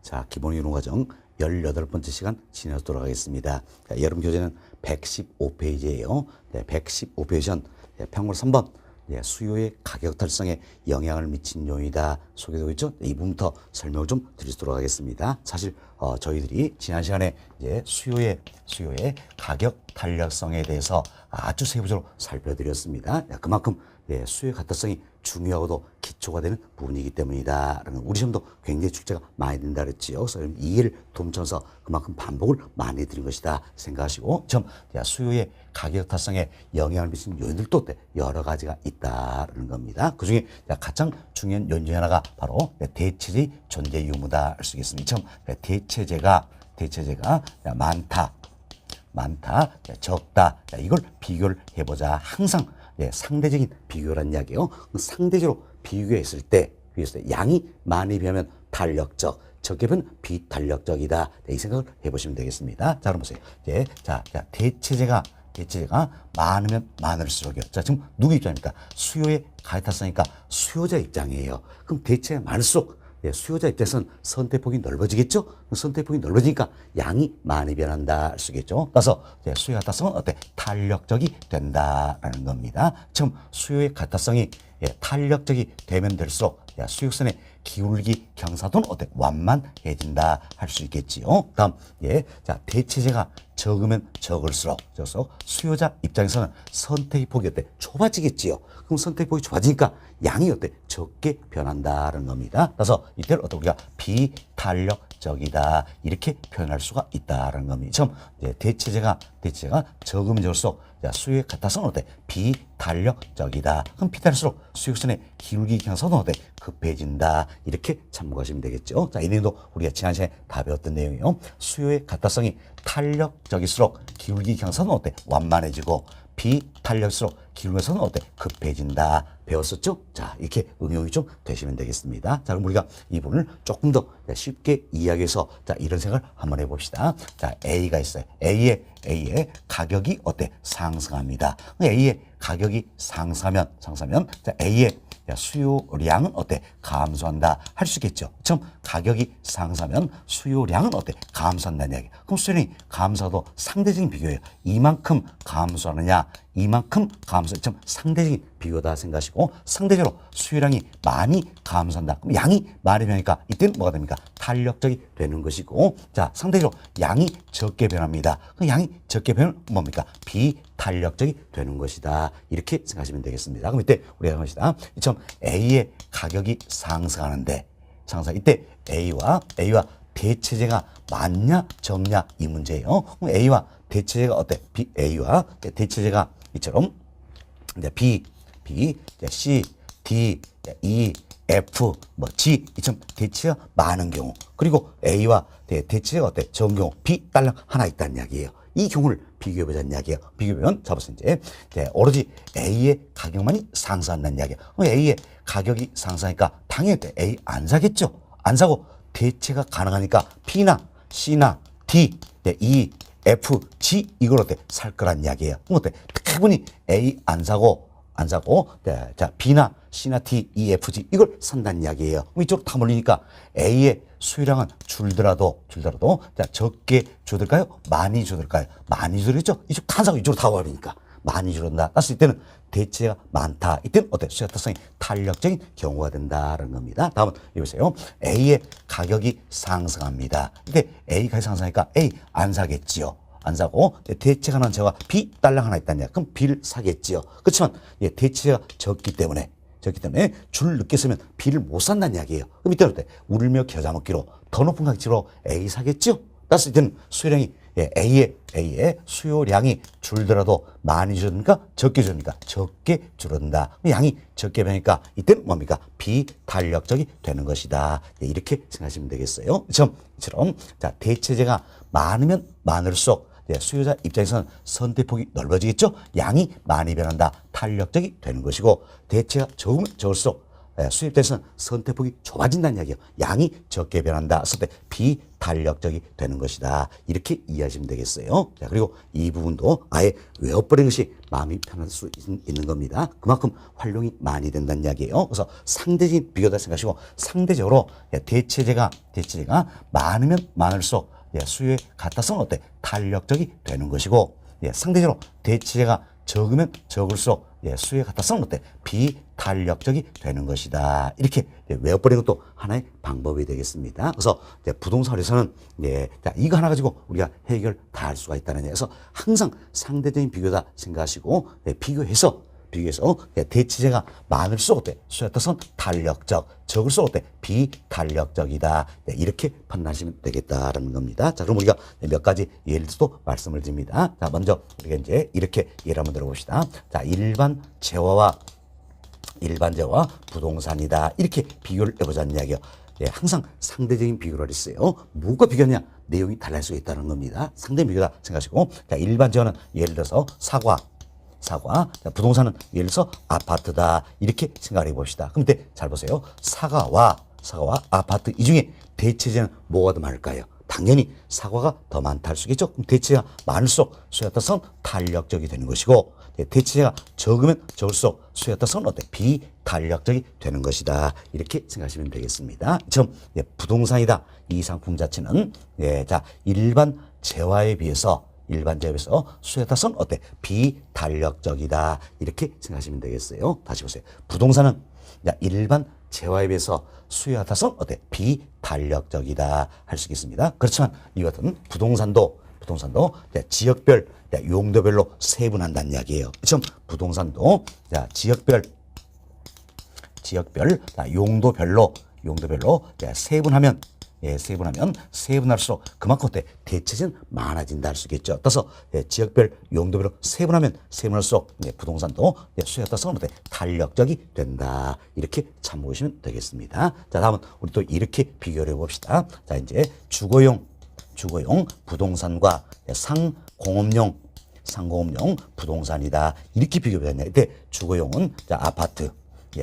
자, 기본 이론 과정 18번째 시간 진행하도록 하겠습니다. 자, 여러분 교재는 115페이지예요. 네, 115페이지는 평물 3번 수요의 가격 달성에 영향을 미친 요인이다 소개되고 있죠. 이 부분부터 설명을 좀 드리도록 하겠습니다. 사실 저희들이 지난 시간에 이제 수요의 가격 탄력성에 대해서 아주 세부적으로 살펴드렸습니다. 그만큼 수요의 가탈성이 중요하고도 기초가 되는 부분이기 때문이다. 우리 시험도 굉장히 출제가 많이 된다 그랬지요. 그래서 이해를 돕면서 그만큼 반복을 많이 드린 것이다 생각하시고, 수요의 가격 달성에 영향을 미치는 요인들도 여러 가지가 있다는 겁니다. 그 중에 가장 중요한 요인 중에 하나가 바로 대체제의 존재 유무다 할 수 있겠습니다. 대체제가 많다, 적다, 이걸 비교를 해보자. 항상 상대적인 비교란 이야기예요. 상대적으로 비교했을 때 양이 많이 비하면 탄력적, 적게 비하면 비탄력적이다. 이 생각을 해보시면 되겠습니다. 자, 그럼 보세요. 대체제가 많으면 많을수록이요. 자, 지금 누구 입장입니까? 수요의 가격탈성이니까 수요자 입장이에요. 그럼 대체가 많을수록 수요자 입장에서는 선택폭이 넓어지겠죠? 선택폭이 넓어지니까 양이 많이 변한다 할 수 있겠죠? 따라서 수요의 가타성은 탄력적이 된다라는 겁니다. 지금 수요의 가타성이 탄력적이 되면 될수록 수익선의 기울기 경사도는 완만해진다 할 수 있겠지요. 다음, 대체제가 적으면 적을수록 수요자 입장에서는 선택의 폭이 좁아지겠지요. 그럼 선택의 폭이 좁아지니까 양이 적게 변한다는 겁니다. 그래서 이때를 우리가 비탄력적이다 이렇게 표현할 수가 있다는 겁니다. 지금 대체제가 적으면 적을수록 수요의 가타성은 비탄력적이다. 그럼 비탄력수록 수익선의 기울기 경사도 급해진다. 이렇게 참고하시면 되겠죠. 자, 이 내용도 우리가 지난 시간에 다 배웠던 내용이에요. 수요의 가타성이 탄력적일수록 기울기 경사는 완만해지고 비탄력일수록 기울기에서는 급해진다. 배웠었죠? 자, 이렇게 응용이 좀 되시면 되겠습니다. 자, 그럼 우리가 이 부분을 조금 더 쉽게 이야기해서 이런 생각을 한번 해봅시다. 자, A가 있어요. A의 가격이 상승합니다. A의 가격이 상승하면 A의 수요량은 감소한다 할 수 있겠죠. 지금 가격이 상승하면 수요량은 감소한다는 이야기. 그럼 수요량이 감소도 상대적인 비교예요. 이만큼 감소하느냐, 이만큼 감소, 좀 상대적인 비교다 생각하시고, 상대적으로 수요량이 많이 감소한다. 그럼 양이 많이 변하니까 이때는 뭐가 됩니까? 탄력적이 되는 것이고, 자, 상대적으로 양이 적게 변합니다. 그 양이 적게 변하면 뭡니까? 비탄력적이 되는 것이다. 이렇게 생각하시면 되겠습니다. 그럼 이때 우리가 하는 것이다. 이처럼 A의 가격이 상승하는데, 이때 A와 대체제가 많냐 적냐 이 문제예요. 그럼 A와 대체제가 A와 대체제가 이처럼 B, C, D, E, F, G 이처럼 대체가 많은 경우, 그리고 A와 대체가 적은 경우 B 달러 하나 있다는 이야기예요. 이 경우를 비교해보자는 이야기예요. 비교해보면 잡았어요. 이제 오로지 A의 가격만이 상승한다는 이야기예요. A의 가격이 상승하니까 당연히 A 안 사겠죠. 안 사고 대체가 가능하니까 B나 C나 D, E, F, G 이걸 살 거란 이야기예요. 그럼 충분히 A 안 사고 자, B나 C나 D, E, F, G 이걸 산다는 이야기예요. 그럼 이쪽으로 다 몰리니까 A의 수요량은 줄더라도 자, 적게 줄을까요? 많이 줄을까요? 많이 줄겠죠? 이쪽 다 사고 이쪽으로 다 와버리니까 많이 줄었다. 따라서 이때는 대체가 많다. 이때는 수요 가타성이 탄력적인 경우가 된다는 겁니다. 다음은 여기 보세요. A의 가격이 상승합니다. 이때 A 가격이 상승하니까 A 안 사겠지요. 안 사고 대체가 난 제가 B 달러 하나 있다냐? 그럼 B를 사겠지요. 그렇지만 대체가 적기 때문에 줄 늦게 쓰면 B를 못 산다는 이야기예요. 그럼 이때는 울며 겨자 먹기로 더 높은 가격으로 A 사겠죠? 따라서 이때는 수요량이 A의 수요량이 줄더라도 많이 줄으니까 적게 줄으니까 적게 줄어든다. 양이 적게 변하니까 이때는 뭡니까? 비탄력적이 되는 것이다. 이렇게 생각하시면 되겠어요. 이처럼 자, 대체제가 많으면 많을수록 수요자 입장에서는 선택폭이 넓어지겠죠. 양이 많이 변한다. 탄력적이 되는 것이고, 대체가 적으면 적을수록 수입돼서는 선택폭이 좁아진다는 이야기예요. 양이 적게 변한다 했을 때 비탄력적이 되는 것이다. 이렇게 이해하시면 되겠어요. 자, 그리고 이 부분도 아예 외워버리는 것이 마음이 편할 수 있는 겁니다. 그만큼 활용이 많이 된다는 이야기예요. 그래서 상대적인 비교다 생각하시고 상대적으로 대체제가 많으면 많을수록 수요에 같아서는 어때? 탄력적이 되는 것이고 상대적으로 대체제가 적으면 적을수록 수요에 같아서는 어때? 비탄력적이 되는 것이다. 이렇게 외워버리는 것도 하나의 방법이 되겠습니다. 그래서 부동산에서는 자, 이거 하나 가지고 우리가 해결 다 할 수가 있다는 얘기에서 항상 상대적인 비교다 생각하시고 비교해서 대체제가 많을수록 어때? 수요에 따라서는 탄력적, 적을수록 어때? 비탄력적이다. 이렇게 판단하시면 되겠다라는 겁니다. 자, 그럼 우리가 몇 가지 예를도 말씀을 드립니다. 자, 먼저 우리가 이제 이렇게 예를 한번 들어봅시다. 자, 일반 재화와 부동산이다. 이렇게 비교를 해보자는 이야기예요. 항상 상대적인 비교를 했어요. 뭐가 비교냐? 내용이 달라질 수 있다는 겁니다. 상대 비교다 생각하시고, 자, 일반 재화는 예를 들어서 사과, 부동산은 예를 들어서 아파트다. 이렇게 생각해 봅시다. 그럼 잘 보세요. 사과와 아파트 이 중에 대체제는 뭐가 더 많을까요? 당연히 사과가 더 많다 할 수 있겠죠. 그럼 대체제가 많을수록 수요에 따라서는 탄력적이 되는 것이고 대체제가 적으면 적을수록 수요에 따라서는 어때? 비탄력적이 되는 것이다. 이렇게 생각하시면 되겠습니다. 처음 부동산이다. 이 상품 자체는 자, 일반 재화에 비해서 수요에 따라서는 어때? 비탄력적이다. 이렇게 생각하시면 되겠어요. 다시 보세요. 부동산은 일반 재화에 비해서 수요에 따라서는 어때? 비탄력적이다. 할 수 있겠습니다. 그렇지만 이 같은 부동산도 지역별, 용도별로 세분한다는 이야기예요. 지금 부동산도 지역별, 용도별로 세분할수록 그만큼 어때? 대체제는 많아진다 할 수 있겠죠. 따라서 지역별, 용도별로 세분할수록 부동산도 수요에 따라서는 어때? 탄력적이 된다. 이렇게 참고하시면 되겠습니다. 자, 다음은 우리 또 이렇게 비교를 해봅시다. 자, 이제 주거용 부동산과 상공업용 부동산이다. 이렇게 비교해봤냐. 이때 주거용은 아파트,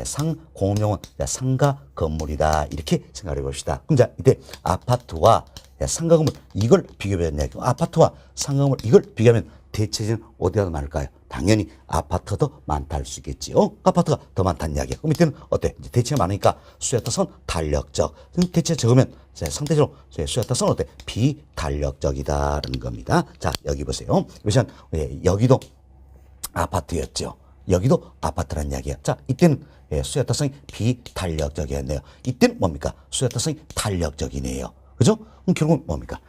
상공업용은 상가 건물이다. 이렇게 생각해 봅시다. 그럼 이때 아파트와 상가 건물 이걸 비교해봤냐. 아파트와 상가 건물 이걸 비교하면 대체제는 어디가 더 많을까요? 당연히 아파트가 더 많다 할 수 있겠지요. 아파트가 더 많다는 이야기야. 그럼 이때는 어때? 이제 대체가 많으니까 수요에 따라서는 탄력적. 대체 적으면 상대적으로 수요에 따라서는 어때? 비탄력적이다라는 겁니다. 자, 여기 보세요. 여기도 아파트였죠. 여기도 아파트라는 이야기야. 자, 이때는 수요 타성이 비탄력적이었네요. 이때는 뭡니까? 수요 타성이 탄력적이네요. 그죠? 그럼 결국은 뭡니까?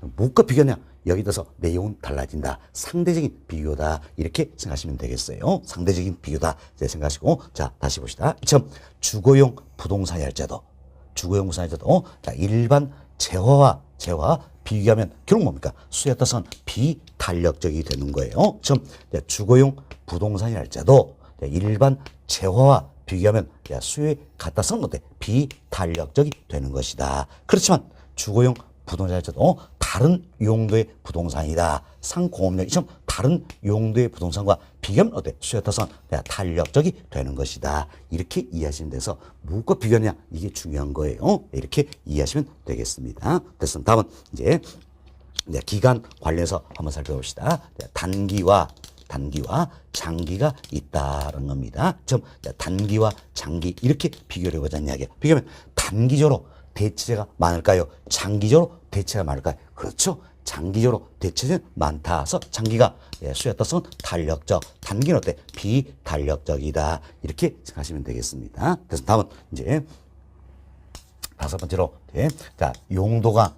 뭐가 비교냐? 여기 들어서 내용은 달라진다. 상대적인 비교다. 이렇게 생각하시면 되겠어요. 상대적인 비교다. 생각하시고, 자, 다시 봅시다. 처음 주거용 부동산이 할지라도, 자, 일반 재화와 비교하면 결국 뭡니까? 수요에 따라서는 비탄력적이 되는 거예요. 처음 주거용 부동산이 할지라도 일반 재화와 비교하면 수요에 같아서는 어때? 비탄력적이 되는 것이다. 그렇지만 주거용 부동산일지라도 다른 용도의 부동산이다. 상공업용이처럼 다른 용도의 부동산과 비교하면 어때? 수요에 따라서는 탄력적이 되는 것이다. 이렇게 이해하시면 돼서 무엇과 비교하냐? 이게 중요한 거예요. 이렇게 이해하시면 되겠습니다. 됐습니다. 다음은 이제 기간 관련해서 한번 살펴봅시다. 단기와 장기가 있다는 겁니다. 좀 단기와 장기 이렇게 비교를 해보자는 이야기예요. 비교하면 단기적으로 대체제가 많을까요? 장기적으로 대체가 많을까요? 그렇죠. 장기적으로 대체제는 많다서 장기가 수요에 따라서 탄력적, 단기는 어때? 비탄력적이다. 이렇게 생각하시면 되겠습니다. 그래서 다음은 이제 다섯 번째로 자, 용도가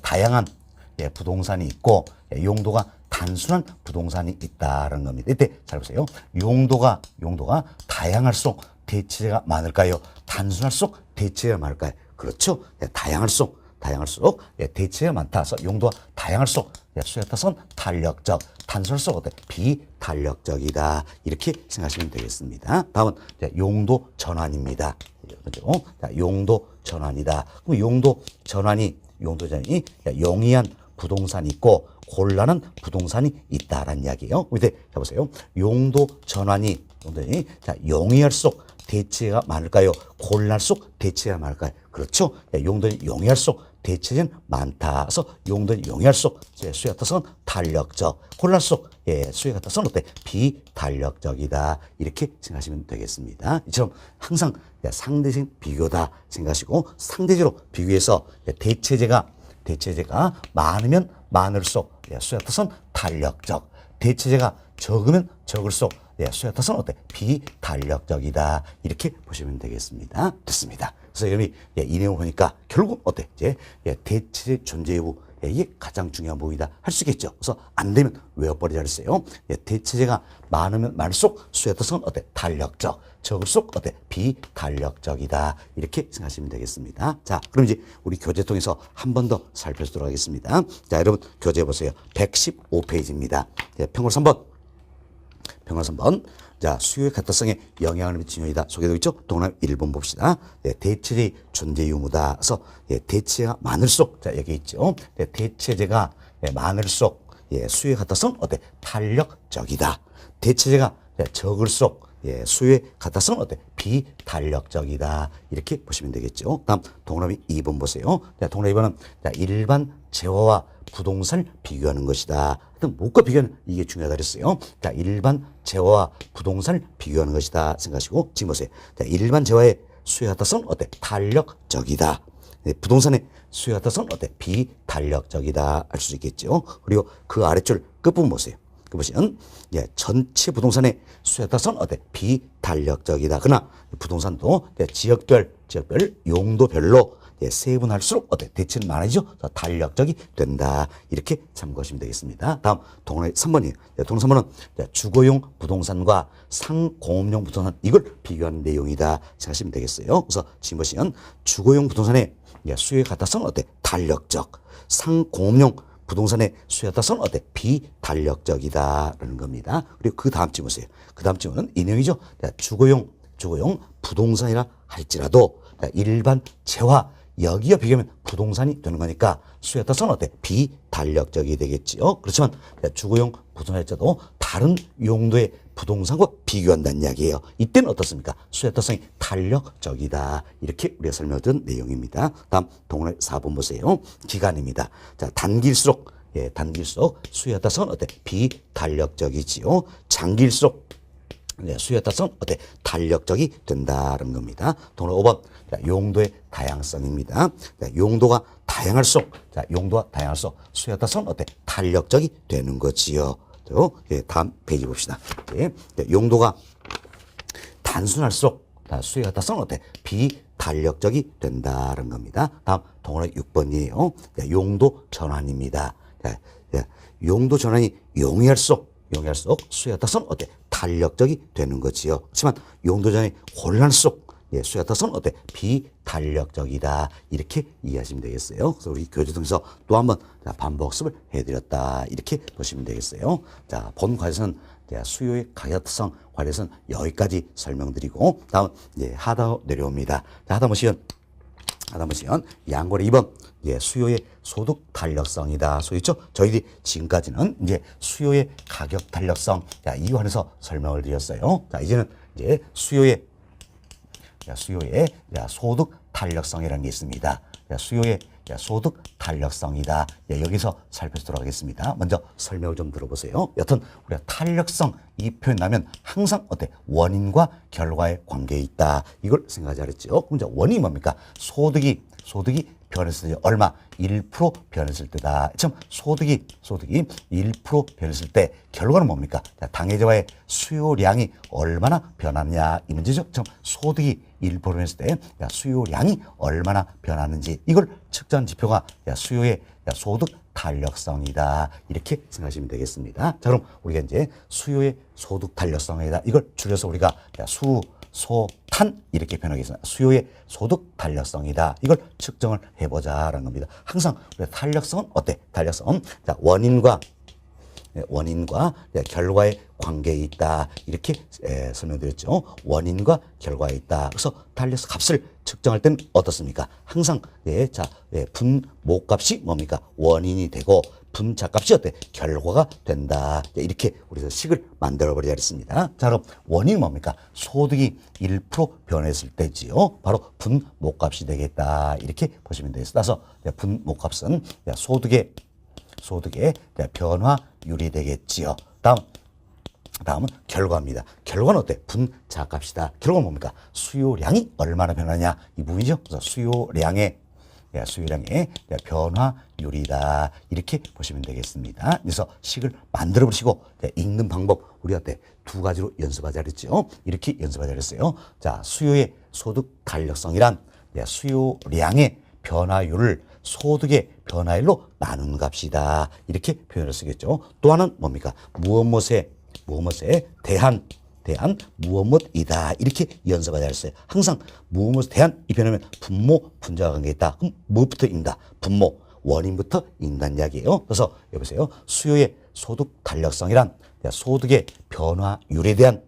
다양한 부동산이 있고 용도가 단순한 부동산이 있다는 겁니다. 이때 잘 보세요. 용도가 다양할수록 대체제가 많을까요? 단순할수록 대체제가 많을까요? 그렇죠. 다양할수록 대체제가 많다서 용도가 다양할수록 수요에 따라서는 탄력적, 단순할수록 어때? 비탄력적이다. 이렇게 생각하시면 되겠습니다. 다음은 용도 전환입니다. 자, 용도 전환이다. 그럼 용도 전환이 용이한 부동산이 있고 곤란한 부동산이 있다라는 이야기예요. 밑에 자 보세요. 용도 전환이 자, 용이할수록 대체제가 많을까요? 고를수록 대체제가 많을까요? 그렇죠. 용도는 용이할수록 대체제는 많다. 그래서 용도는 용이할수록 수에 같아서는 탄력적. 고를수록 수에 같아서는 어때? 비탄력적이다. 이렇게 생각하시면 되겠습니다. 이처럼 항상 상대적 비교다 생각하시고 상대적으로 비교해서 대체제가 많으면 많을수록 수에 같아서는 탄력적. 대체제가 적으면 적을수록 수에 따라서는 어때? 비탄력적이다. 이렇게 보시면 되겠습니다. 됐습니다. 그래서 여러분이 이 내용 보니까 결국 어때? 이제 대체제 존재 여부 이게 가장 중요한 부분이다 할 수 있겠죠. 그래서 안 되면 외워버리자 그랬어요. 대체제가 많으면 많을수록 수에 따라서는 어때? 탄력적. 적을수록 어때? 비탄력적이다. 이렇게 생각하시면 되겠습니다. 자, 그럼 이제 우리 교재 통해서 한 번 더 살펴보도록 하겠습니다. 자, 여러분 교재 보세요. 115페이지입니다. 평월 3번. 평월 3번. 자, 수요의 가타성에 영향을 미치는 요인이다. 소개되어 있죠? 동그라미 1번 봅시다. 대체제의 존재 유무다. 그래서 대체제가 많을수록, 자, 여기 있죠? 대체제가 많을수록 수요의 가타성은 어때? 탄력적이다. 대체제가 적을수록 수요의 가타성은 어때? 비탄력적이다. 이렇게 보시면 되겠죠. 다음 동그라미 2번 보세요. 자, 동그라미 2번은 일반 재화와 부동산을 비교하는 것이다. 하여튼 무엇과 비교하는 이게 중요하다 그랬어요. 자, 일반 재화와 부동산을 비교하는 것이다 생각하시고 지금 보세요. 자, 일반 재화의 수요 가타성은 어때? 탄력적이다. 부동산의 수요 가타성은 어때? 비탄력적이다 할 수 있겠죠. 그리고 그 아래줄 끝부분 보세요. 그 보시면 전체 부동산의 수요 가타성은 어때? 비탄력적이다. 그러나 부동산도 지역별 용도별로 세분할수록 어때? 대체는 많아지죠? 탄력적이 된다. 이렇게 참고하시면 되겠습니다. 다음 동그라미 3번이에요. 동그라미 3번은 주거용 부동산과 상공업용 부동산 이걸 비교하는 내용이다 생각하시면 되겠어요. 그래서 지금 보시면 주거용 부동산의 수요에 같아서는 어때? 탄력적. 상공업용 부동산의 수요에 같아서는 어때? 비탄력적이다라는 겁니다. 그리고 그 다음 주 보세요. 그 다음 주는 이 내용이죠. 주거용 부동산이라 할지라도 일반 재화 여기와 비교하면 부동산이 되는 거니까 수요에 따라서는 어때? 비탄력적이 되겠지요. 그렇지만 주거용 부동산일지라도 다른 용도의 부동산과 비교한다는 이야기예요. 이때는 어떻습니까? 수요 따라서 탄력적이다. 이렇게 우리가 설명드린 내용입니다. 다음 동그라미 4번 보세요. 기간입니다. 자, 단길수록 수요에 따라서는 어때? 비탄력적이지요. 장길수록 수요에 따라서 어때? 탄력적이 된다는 겁니다. 동그라미 5번 용도의 다양성입니다. 용도가 다양할수록 수요에 따라서 어때? 탄력적이 되는 거지요. 다음 페이지 봅시다. 용도가 단순할수록 수요에 따라서 어때? 비탄력적이 된다는 겁니다. 다음 동그라미 6번이에요. 용도 전환입니다. 용도 전환이 용이할수록 수요에 따라서는 어때? 탄력적이 되는 거지요. 그렇지만 용도 전환이 혼란할수록 수요에 따라서는 어때? 비탄력적이다. 이렇게 이해하시면 되겠어요. 그래서 우리 교재 통해서 또 한번 반복습을 해드렸다. 이렇게 보시면 되겠어요. 자, 본 과제에서는 수요의 가격성 관련해서는 여기까지 설명드리고 다음 하단 내려옵니다. 자, 하단 보시면 양골의 2번 수요의 소득 탄력성이다. 소유죠. 저희들이 지금까지는 수요의 가격 탄력성 이 관해서 설명을 드렸어요. 자, 이제는 수요의 소득 탄력성이라는 게 있습니다. 수요의 소득 탄력성이다. 여기서 살펴보도록 하겠습니다. 먼저 설명을 좀 들어보세요. 여튼 우리가 탄력성 이 표현 나면 항상 어때? 원인과 결과의 관계에 있다. 이걸 생각하자 그랬죠. 그럼 이제 원인이 뭡니까? 소득이 변했을 때 얼마? 1% 변했을 때다. 참 소득이 1% 변했을 때 결과는 뭡니까? 당해자와의 수요량이 얼마나 변하느냐 이 문제죠. 참 소득이 1% 변했을 때 수요량이 얼마나 변하는지 이걸 측정한 지표가 수요의 소득 탄력성이다. 이렇게 생각하시면 되겠습니다. 자, 그럼 우리가 이제 수요의 소득 탄력성이다. 이걸 줄여서 우리가 소탄 이렇게 표현하겠습니다. 수요의 소득 탄력성이다. 이걸 측정을 해보자라는 겁니다. 항상 우리가 탄력성은 어때? 탄력성은 원인과 원인과 결과의 관계에 있다. 이렇게 설명드렸죠. 원인과 결과에 있다. 그래서 달력 값을 측정할 때는 어떻습니까? 항상 분모값이 뭡니까? 원인이 되고 분자값이 어때? 결과가 된다. 이렇게 우리가 식을 만들어버리자 했습니다. 자, 그럼 원인이 뭡니까? 소득이 1% 변했을 때지요. 바로 분모값이 되겠다. 이렇게 보시면 되겠습니다. 그래서 분모값은 소득의 변화율이 되겠지요. 다음은 결과입니다. 결과는 어때? 분자값이다. 결과는 뭡니까? 수요량이 얼마나 변하냐 이 부분이죠. 그래서 수요량의 변화율이다. 이렇게 보시면 되겠습니다. 그래서 식을 만들어 보시고 읽는 방법 우리 어때? 두 가지로 연습하자 그랬죠. 이렇게 연습하자 그랬어요. 자, 수요의 소득 탄력성이란 수요량의 변화율을 소득의 변화율로 나눈 값이다. 이렇게 표현을 쓰겠죠. 또 하나는 뭡니까? 무엇에 대한 무엇이다. 이렇게 연습하자 했어요. 항상 무엇에 대한 이 변하면 분모, 분자가 관계가 있다. 그럼 무엇부터 읽는다? 분모, 원인부터 읽는다는 이야기예요. 그래서 여보세요. 수요의 소득 탄력성이란 소득의 변화율에 대한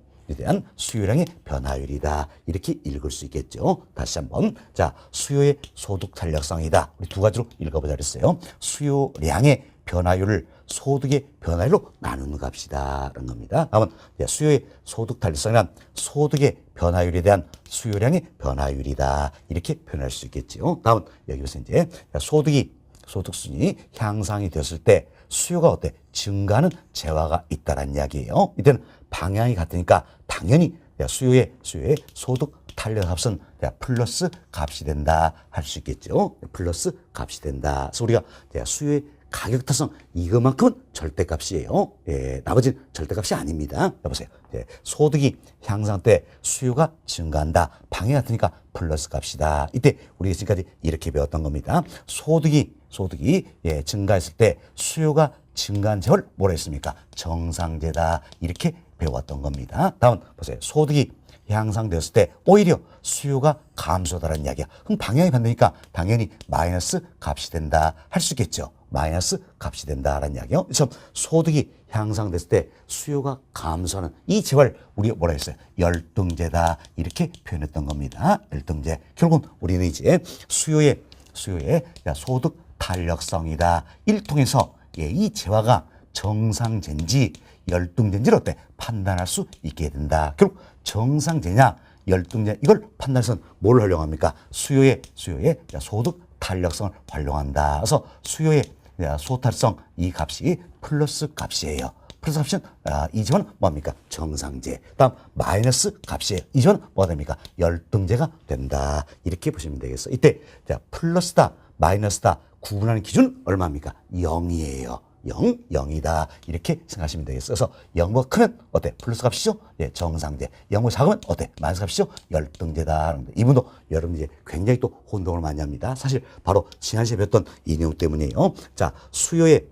수요량의 변화율이다. 이렇게 읽을 수 있겠죠. 다시 한번. 자, 수요의 소득 탄력성이다. 우리 두 가지로 읽어보자 그랬어요. 수요량의 변화율을 소득의 변화율로 나누는 값이다. 라는 겁니다. 다음은 수요의 소득 탄력성이란 소득의 변화율에 대한 수요량의 변화율이다. 이렇게 표현할 수 있겠죠. 다음은 여기서 이제 소득순위 향상이 되었을 때 수요가 어때? 증가하는 재화가 있다라는 이야기예요. 이때는 방향이 같으니까 당연히 수요의 소득 탄력 값은 플러스 값이 된다 할 수 있겠죠. 플러스 값이 된다. 그래서 우리가 수요의 가격 타성 이것만큼은 절대값이에요. 나머지는 절대값이 아닙니다. 여보세요. 소득이 향상 때 수요가 증가한다. 방향이 같으니까 플러스 값이다. 이때 우리가 지금까지 이렇게 배웠던 겁니다. 소득이 증가했을 때 수요가 증가한 재화를 뭐라 했습니까? 정상재다. 이렇게 배웠던 겁니다. 다음 보세요. 소득이 향상되었을 때 오히려 수요가 감소하다는 이야기야. 그럼 방향이 반대니까 당연히 마이너스 값이 된다 할 수 있겠죠. 마이너스 값이 된다라는 이야기요. 그래서 소득이 향상됐을 때 수요가 감소하는 이 재화를 우리가 뭐라 했어요? 열등제다. 이렇게 표현했던 겁니다. 열등제. 결국은 우리는 이제 수요의 소득 탄력성이다. 이를 통해서 이 재화가 정상제인지 열등제인지를 어때? 판단할 수 있게 된다. 결국 정상제냐 열등제 이걸 판단해서 뭘 활용합니까? 수요의 소득 탄력성을 활용한다. 그래서 수요의 소탄성 이 값이 플러스 값이에요. 플러스 값은 이 점은 뭡니까? 정상제. 다음 마이너스 값이에요. 이 점은 뭐가 됩니까? 열등제가 된다. 이렇게 보시면 되겠어요. 이때 플러스다 마이너스다 구분하는 기준은 얼마입니까? 0이에요. 0이다. 이렇게 생각하시면 되겠어요. 그래서 0보다 크면 어때? 플러스 값이죠? 정상제. 0보다 작으면 어때? 마이너스 값이죠? 열등제다. 이분도 여러분 이제 굉장히 또 혼동을 많이 합니다. 사실 바로 지난 시간에 배웠던 이 내용 때문이에요. 자, 수요의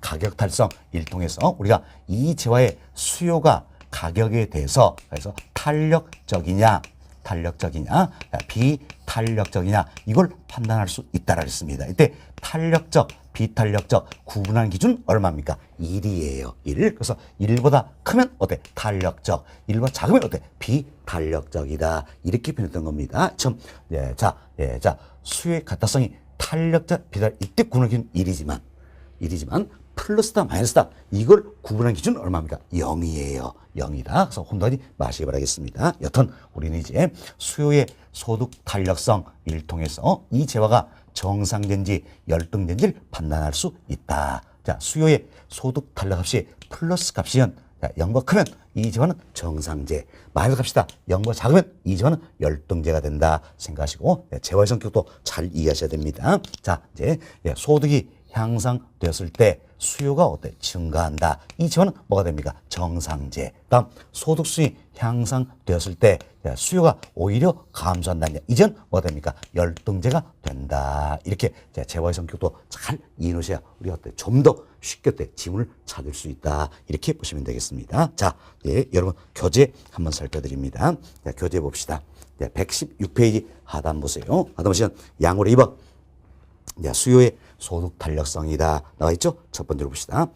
가격 탈성 일 통해서 우리가 이 재화의 수요가 가격에 대해서 그래서 탄력적이냐 비탄력적이냐 이걸 판단할 수 있다라 했습니다. 이때 탄력적 비탄력적 구분하는 기준 얼마입니까? 1이에요. 1. 그래서 1보다 크면 어때? 탄력적. 1보다 작으면 어때? 비탄력적이다. 이렇게 표현했던 겁니다. 자, 수요의 가타성이 탄력적 비탄 이때 구분하는 기준 1이지만 플러스다 마이너스다 이걸 구분하는 기준은 얼마입니까? 0이에요. 0이다. 그래서 혼동하지 마시기 바라겠습니다. 여튼 우리는 이제 수요의 소득 탄력성 을 통해서 이 재화가 정상된지 열등된지를 판단할 수 있다. 자, 수요의 소득 탄력 값이 플러스 값이면 0보다 크면 이 재화는 정상제, 마이너스 값이다. 0보다 작으면 이 재화는 열등제가 된다 생각하시고 재화의 성격도 잘 이해하셔야 됩니다. 자, 이제 소득이 향상되었을 때 수요가 어때? 증가한다. 이 재화는 뭐가 됩니까? 정상제. 다음 소득수익이 향상되었을 때 수요가 오히려 감소한다냐. 이젠 뭐가 됩니까? 열등제가 된다. 이렇게 재화의 성격도 잘 이해하셔야 우리가 어때? 좀 더 쉽게 어때? 지문을 찾을 수 있다. 이렇게 보시면 되겠습니다. 자, 여러분 교재 한번 살펴드립니다. 교재 봅시다. 116페이지 하단 보세요. 하단 보시면 양으로 2번. 수요의 소득 탄력성이다. 나와 있죠? 첫 번째로 봅시다.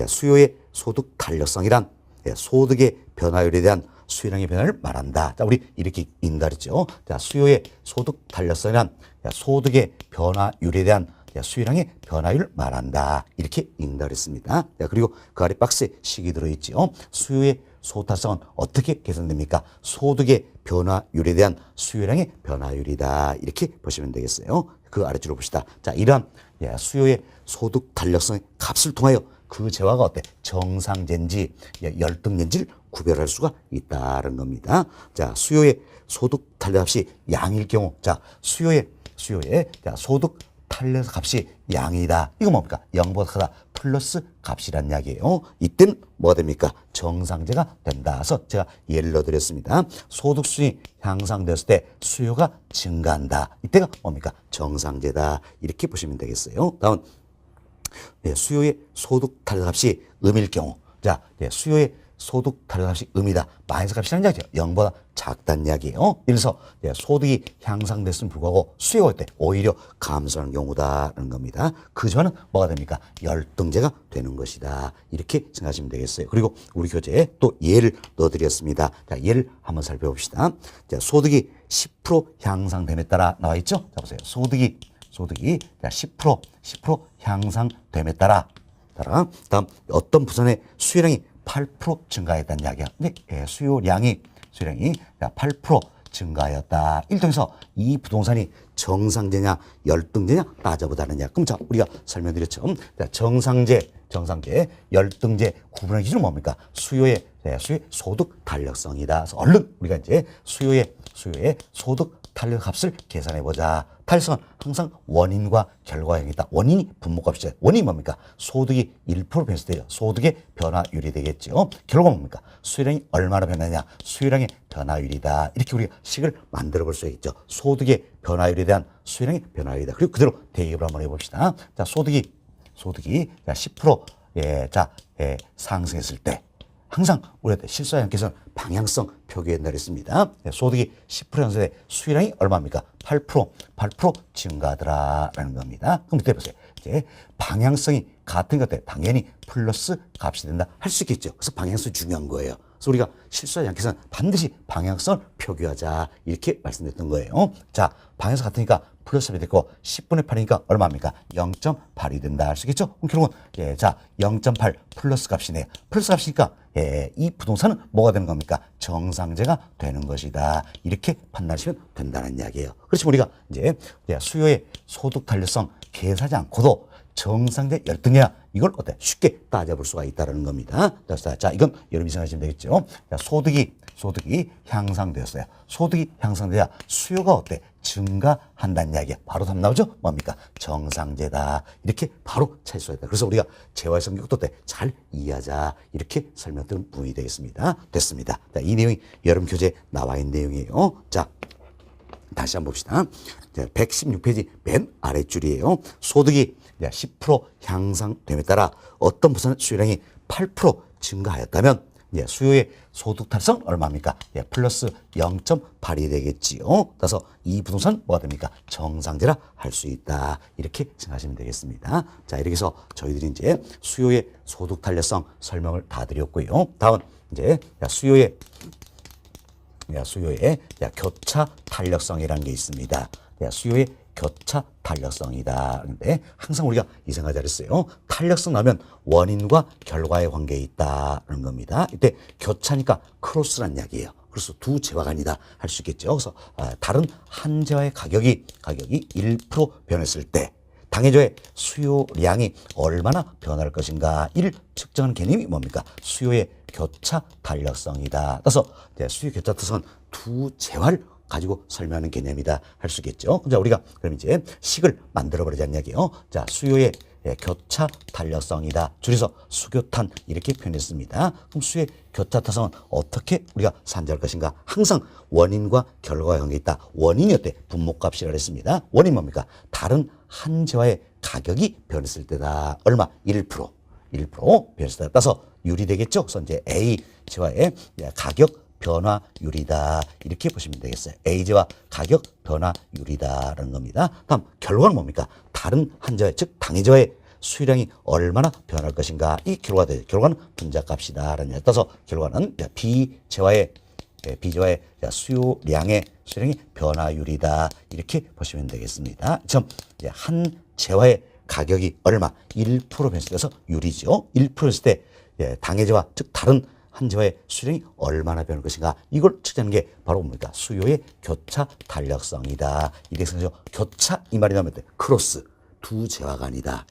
수요의 소득 탄력성이란 소득의 변화율에 대한 수요량의 변화를 말한다. 자, 우리 이렇게 인다랬죠. 자, 수요의 소득 탄력성이란 소득의 변화율에 대한 수요량의 변화율을 말한다. 이렇게 인다랬습니다. 그리고 그 아래 박스에 식이 들어있죠. 수요의 소득성은 어떻게 계산됩니까? 소득의 변화율에 대한 수요량의 변화율이다. 이렇게 보시면 되겠어요. 그 아래줄을 봅시다. 자, 이러한 수요의 소득 탄력성의 값을 통하여 그 재화가 어때? 정상재인지 열등재인지를 구별할 수가 있다는 겁니다. 자, 수요의 소득 탄력값이 양일 경우, 자, 수요의 소득 탄력 값이 양이다. 이거 뭡니까? 0보다 크다. 플러스 값이란 이야기예요. 이땐 뭐가 됩니까? 정상재가 된다. 그래서 제가 예를 들어드렸습니다. 소득수준이 향상되었을 때 수요가 증가한다. 이때가 뭡니까? 정상재다. 이렇게 보시면 되겠어요. 다음, 수요의 소득 탄력 값이 음일 경우, 자, 수요의 소득 탄력 값이 음이다. 마이너스 값이라는 이야기죠. 0보다 작다는 이야기예요. 예를 들어서 소득이 향상됐음을 불구하고 수요가 때 오히려 감소하는 경우다라는 겁니다. 그 조화는 뭐가 됩니까? 열등재가 되는 것이다. 이렇게 생각하시면 되겠어요. 그리고 우리 교재에 또 예를 넣어드렸습니다. 자, 예를 한번 살펴봅시다. 자, 소득이 10% 향상됨에 따라 나와 있죠. 자, 보세요. 소득이 자, 10% 향상됨에 따라 다음 어떤 부산의 수요량이 8% 증가했다는 이야기야. 근데 수요량이 8% 증가하였다. 일통해서 이 부동산이 정상재냐 열등재냐 따져보자는 이야기. 그럼 자, 우리가 설명드렸죠. 자, 정상재, 열등재 구분의 기준은 뭡니까? 수요의 소득 탄력성이다. 그래서 얼른 우리가 이제 수요의 소득 탄력 값을 계산해 보자. 탄력성은 항상 원인과 결과형이 있다. 원인이 분모값이죠. 원인이 뭡니까? 소득이 1% 변했을 때요. 소득의 변화율이 되겠죠. 결과 뭡니까? 수요량이 얼마나 변하냐? 수요량의 변화율이다. 이렇게 우리가 식을 만들어 볼 수 있죠. 소득의 변화율에 대한 수요량의 변화율이다. 그리고 그대로 대입을 한번 해봅시다. 자, 소득이 자, 10% 상승했을 때 항상 우리가 실수하지 않게 방향성 표기에 내렸습니다. 소득이 10% 상승에 수요량이 얼마입니까? 8% 증가하더라라는 겁니다. 그럼 그때 보세요. 이제 방향성이 같은 것 때 당연히 플러스 값이 된다 할 수 있겠죠. 그래서 방향성이 중요한 거예요. 그래서 우리가 실수하지 않게 해서는 반드시 방향성을 표기하자 이렇게 말씀드렸던 거예요. 자, 방향성 같으니까 플러스가 됐고 10분의 8이니까 얼마입니까? 0.8이 된다 할 수 있겠죠. 그럼 결국은 자, 0.8 플러스 값이네요. 플러스 값이니까 이 부동산은 뭐가 되는 겁니까? 정상재가 되는 것이다. 이렇게 판단하시면 된다는 이야기예요. 그렇지만 우리가 이제 수요의 소득 탄력성 계산하지 않고도 정상재 열등이야. 이걸 어때? 쉽게 따져볼 수가 있다는 겁니다. 자, 이건 여러분이 생각하시면 되겠죠. 자, 소득이 향상되었어요. 소득이 향상돼야 수요가 어때? 증가한다는 이야기야. 바로 답 나오죠? 뭡니까? 정상재다. 이렇게 바로 찾을 수가 있다. 그래서 우리가 재화의 성격도 잘 이해하자. 이렇게 설명드린 부분이 되겠습니다. 됐습니다. 자, 이 내용이 여러분 교재에 나와 있는 내용이에요. 자, 다시 한번 봅시다. 116페이지 맨 아랫줄이에요. 소득이 10% 향상됨에 따라 어떤 부산의 수요량이 8% 증가하였다면 수요의 소득 탄력성 얼마입니까? 플러스 0.8이 되겠지요. 그래서 이 부동산 뭐가 됩니까? 정상재라 할 수 있다. 이렇게 생각하시면 되겠습니다. 자, 이렇게 해서 저희들이 이제 수요의 소득 탄력성 설명을 다 드렸고요. 다음 이제 수요의 교차 탄력성이라는 게 있습니다. 수요의 교차 탄력성이다. 그런데 항상 우리가 이 생각 잘했어요. 탄력성 나면 원인과 결과의 관계에 있다는 겁니다. 이때 교차니까 크로스란 이야기예요. 그래서 두 재화가 아니다 할 수 있겠죠. 그래서 다른 한 재화의 가격이 1% 변했을 때 당해저의 수요량이 얼마나 변할 것인가 이를 측정하는 개념이 뭡니까? 수요의 교차 탄력성이다. 따라서 수요 교차 탄력성은 두 재화를 가지고 설명하는 개념이다 할 수 있겠죠. 자, 우리가 그럼 이제 식을 만들어 버리자는 이야기예요. 자, 수요의 교차 탄력성이다. 줄여서 수교탄 이렇게 표현했습니다. 그럼 수요의 교차 탄력성은 어떻게 우리가 산정할 것인가? 항상 원인과 결과가 관계 있다. 원인이 어때? 분모값이라고 했습니다. 원인 뭡니까? 다른 한 재화의 가격이 변했을 때다. 얼마? 1% 변했을 때 따라서 유리 되겠죠. 그래서 이제 A 재화의 가격 변화율이다. 이렇게 보시면 되겠어요. A제와 가격 변화율이다라는 겁니다. 다음 결과는 뭡니까? 다른 한제와의 즉 당해제와의 수요량이 얼마나 변할 것인가. 이 결과가 되죠. 결과는 분자값이다라는 따라서 결과는 B제와의 수요량의 변화율이다. 이렇게 보시면 되겠습니다. 한 제와의 가격이 얼마? 1% 변수돼서 율이죠. 1% 했을 때 당해제와 즉 다른 한 제와의 수요량이 얼마나 변할 것인가. 이걸 측정하는 게 바로 뭡니까? 수요의 교차 탄력성이다. 이게 생각하죠. 교차 이 말이 나오면 크로스 두 제와가 아니다.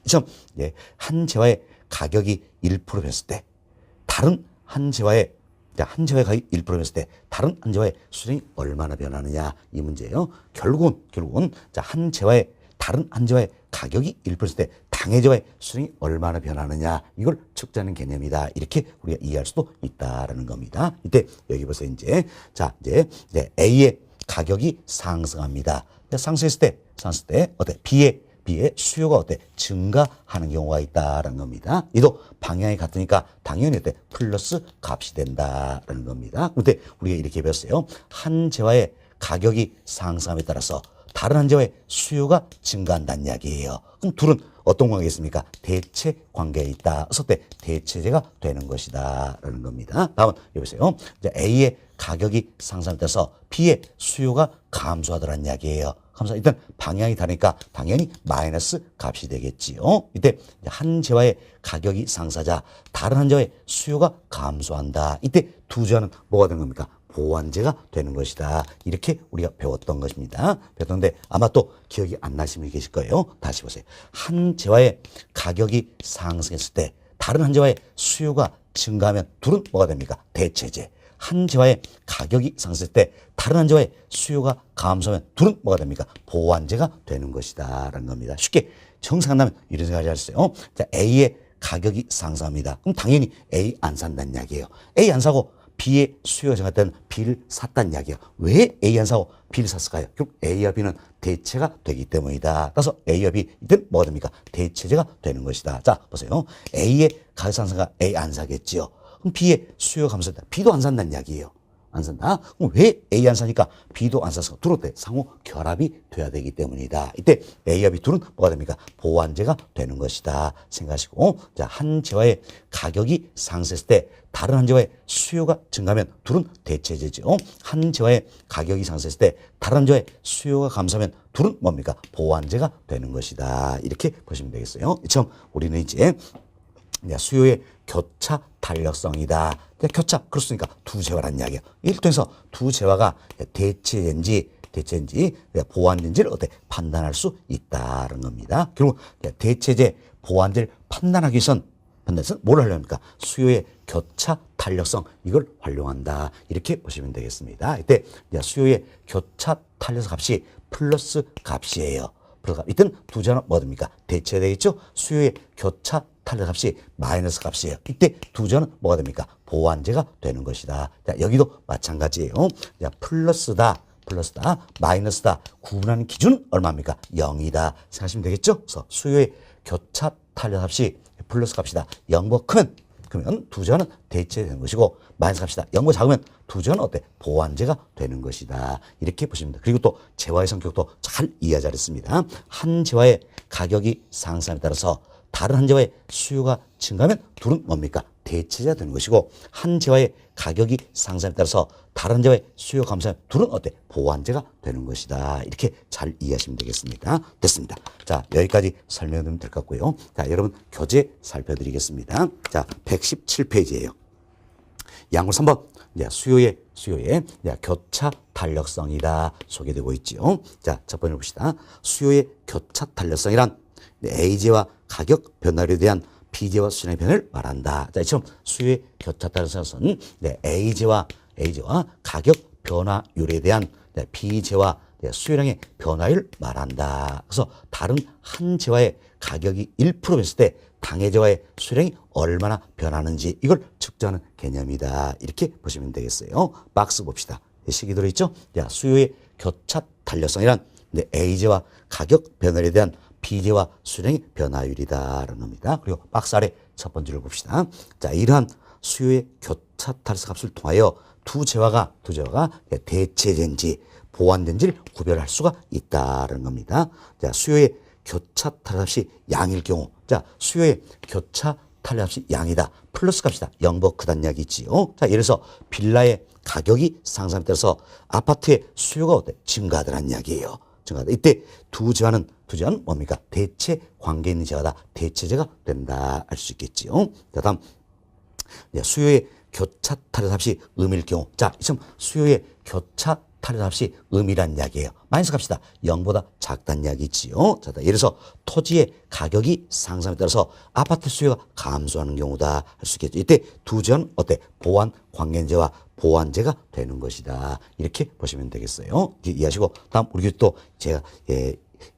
한 제와의 가격이 1% 변했을 때 다른 한 제와의 가격이 1% 변했을 때 다른 한 제와의 수량이 얼마나 변하느냐 이 문제예요. 결국은 한 제와의 다른 한 제와의 가격이 1% 했을 때 당해제와의 수량이 얼마나 변하느냐 이걸 측정하는 개념이다. 이렇게 우리가 이해할 수도 있다라는 겁니다. 이때 여기 보세요. 이제 A의 가격이 상승합니다. 상승했을 때 어때? B의 수요가 어때? 증가하는 경우가 있다라는 겁니다. 이도 방향이 같으니까 당연히 어때? 플러스 값이 된다라는 겁니다. 그런데 우리가 이렇게 배웠어요. 한 제와의 가격이 상승함에 따라서 다른 한 제와의 수요가 증가한다는 이야기예요. 그럼 둘은 어떤 관계가 있습니까? 대체 관계에 있다. 그래서 때 대체제가 되는 것이다 라는 겁니다. 다음은 여기 보세요. A의 가격이 상승함에 따라서 B의 수요가 감소하더라는 이야기예요. 일단 방향이 다르니까 당연히 마이너스 값이 되겠지요. 이때 한 제와의 가격이 상승하자 다른 한 제와의 수요가 감소한다. 이때 두 제와는 뭐가 되는 겁니까? 보완제가 되는 것이다. 이렇게 우리가 배웠던 것입니다. 배웠는데 아마 또 기억이 안 나시는 분이 계실 거예요. 다시 보세요. 한 제와의 가격이 상승했을 때 다른 한 제와의 수요가 증가하면 둘은 뭐가 됩니까? 대체제. 한 제와의 가격이 상승했을 때 다른 한 제와의 수요가 감소하면 둘은 뭐가 됩니까? 보완제가 되는 것이다 라는 겁니다. 쉽게 정상한다면 이런 생각을 하셨어요. A의 가격이 상승합니다. 그럼 당연히 A 안 산다는 이야기예요. A 안 사고 B의 수요가 증가할 때는 B를 샀다는 이야기예요. 왜 A 안 사고 B를 샀을까요? 결국 A와 B는 대체가 되기 때문이다. 따라서 A와 B 이때는 뭐가 됩니까? 대체제가 되는 것이다. 자 보세요. A의 가격 상승가 A 안 사겠지요. 그럼 B의 수요가 감소했다. B도 안 산다는 이야기예요. 안 산다. 그럼 왜 A 안 사니까 B도 안 사서 둘 때 상호 결합이 돼야 되기 때문이다. 이때 A와 B 둘은 뭐가 됩니까? 보완제가 되는 것이다. 생각하시고 한 제와의 가격이 상승했을 때 다른 한 제와의 수요가 증가하면 둘은 대체제죠. 한 제와의 가격이 상승했을 때 다른 한 제와의 수요가 감소하면 둘은 뭡니까? 보완제가 되는 것이다. 이렇게 보시면 되겠어요. 처음 우리는 이제 수요의 교차 탄력성이다. 교차 그렇습니까? 두 제와란 이야기예요. 이를 통해서 두 제와가 대체인지 보완인지를 어때 판단할 수 있다는 겁니다. 결국 대체제 보완제를 판단하기 위해선 뭘 하려고 합니까? 수요의 교차 탄력성 이걸 활용한다. 이렇게 보시면 되겠습니다. 이때 수요의 교차 탄력성 값이 플러스 값이에요. 이때는 두 제와는 뭐 됩니까? 대체되겠죠? 수요의 교차 탄력 값이 마이너스 값이에요. 이때 두 제와는 뭐가 됩니까? 보완제가 되는 것이다. 여기도 마찬가지예요. 플러스다, 마이너스다. 구분하는 기준은 얼마입니까? 0이다. 생각하시면 되겠죠? 그래서 수요의 교차 탄력 값이 플러스 값이다. 0보다 그러면 두 제와는 대체되는 것이고 마이너스 값이다. 0보다 작으면 두 제와는 어때? 보완제가 되는 것이다. 이렇게 보시면 됩니다. 그리고 또 제와의 성격도 잘 이해하자 그랬습니다. 한 제와의 가격이 상승함에 따라서 다른 한 제와의 수요가 증가하면 둘은 뭡니까? 대체제가 되는 것이고 한 제와의 가격이 상승함에 따라서 다른 제와의 수요 감소하면 둘은 어때? 보완제가 되는 것이다. 이렇게 잘 이해하시면 되겠습니다. 됐습니다. 자 여기까지 설명드리면 될 것 같고요. 자 여러분 교재 살펴드리겠습니다. 자 117페이지예요. 양골 3번 수요의 교차 탄력성이다 소개되고 있지요. 자 첫 번째 봅시다. 수요의 교차 탄력성이란 A제와 가격 변화율에 대한 B제와 수량의 변화를 말한다. 자, 이처럼 수요의 교차 탄력성은 A제와 가격 변화율에 대한 B제와 수요량의 변화율을 말한다. 그래서 다른 한 제와의 가격이 1% 변했을 때 당해제와의 수량이 얼마나 변하는지 이걸 측정하는 개념이다. 이렇게 보시면 되겠어요. 박스 봅시다. 식이 들어있죠? 수요의 교차 탄력성이란 A제와 가격 변화율에 대한 B제와 수량의 변화율이다라는 겁니다. 그리고 박스 아래 첫 번째를 봅시다. 자, 이러한 수요의 교차 탄력성 값을 통하여 두 재화가 대체된지 보완된지를 구별할 수가 있다는 겁니다. 자, 수요의 교차 탈합시 양일 경우, 자, 수요의 교차 탈합시 양이다. 플러스 값이다. 0보다 크다는 이야기 있지요. 자, 예를 들어서 빌라의 가격이 상승에 따라서 아파트의 수요가 어때? 증가하더라는 이야기예요. 증가하다. 이때 두 재화는 뭡니까? 대체 관계 있는 재화다. 대체재가 된다. 알 수 있겠지요. 자, 다음 수요의 교차 탈합시 음일 경우, 자, 이점 수요의 교차 탈합시 음이란 이야기예요. 마이너스 값이다. 0보다 작다는 이야기 있지요. 자, 예를 들어서 토지의 가격이 상승에 따라서 아파트 수요가 감소하는 경우다. 할 수 있겠죠. 이때 두 재화는 어때? 보완 관계제와 보완제가 되는 것이다. 이렇게 보시면 되겠어요. 이해하시고 다음 우리 또 제가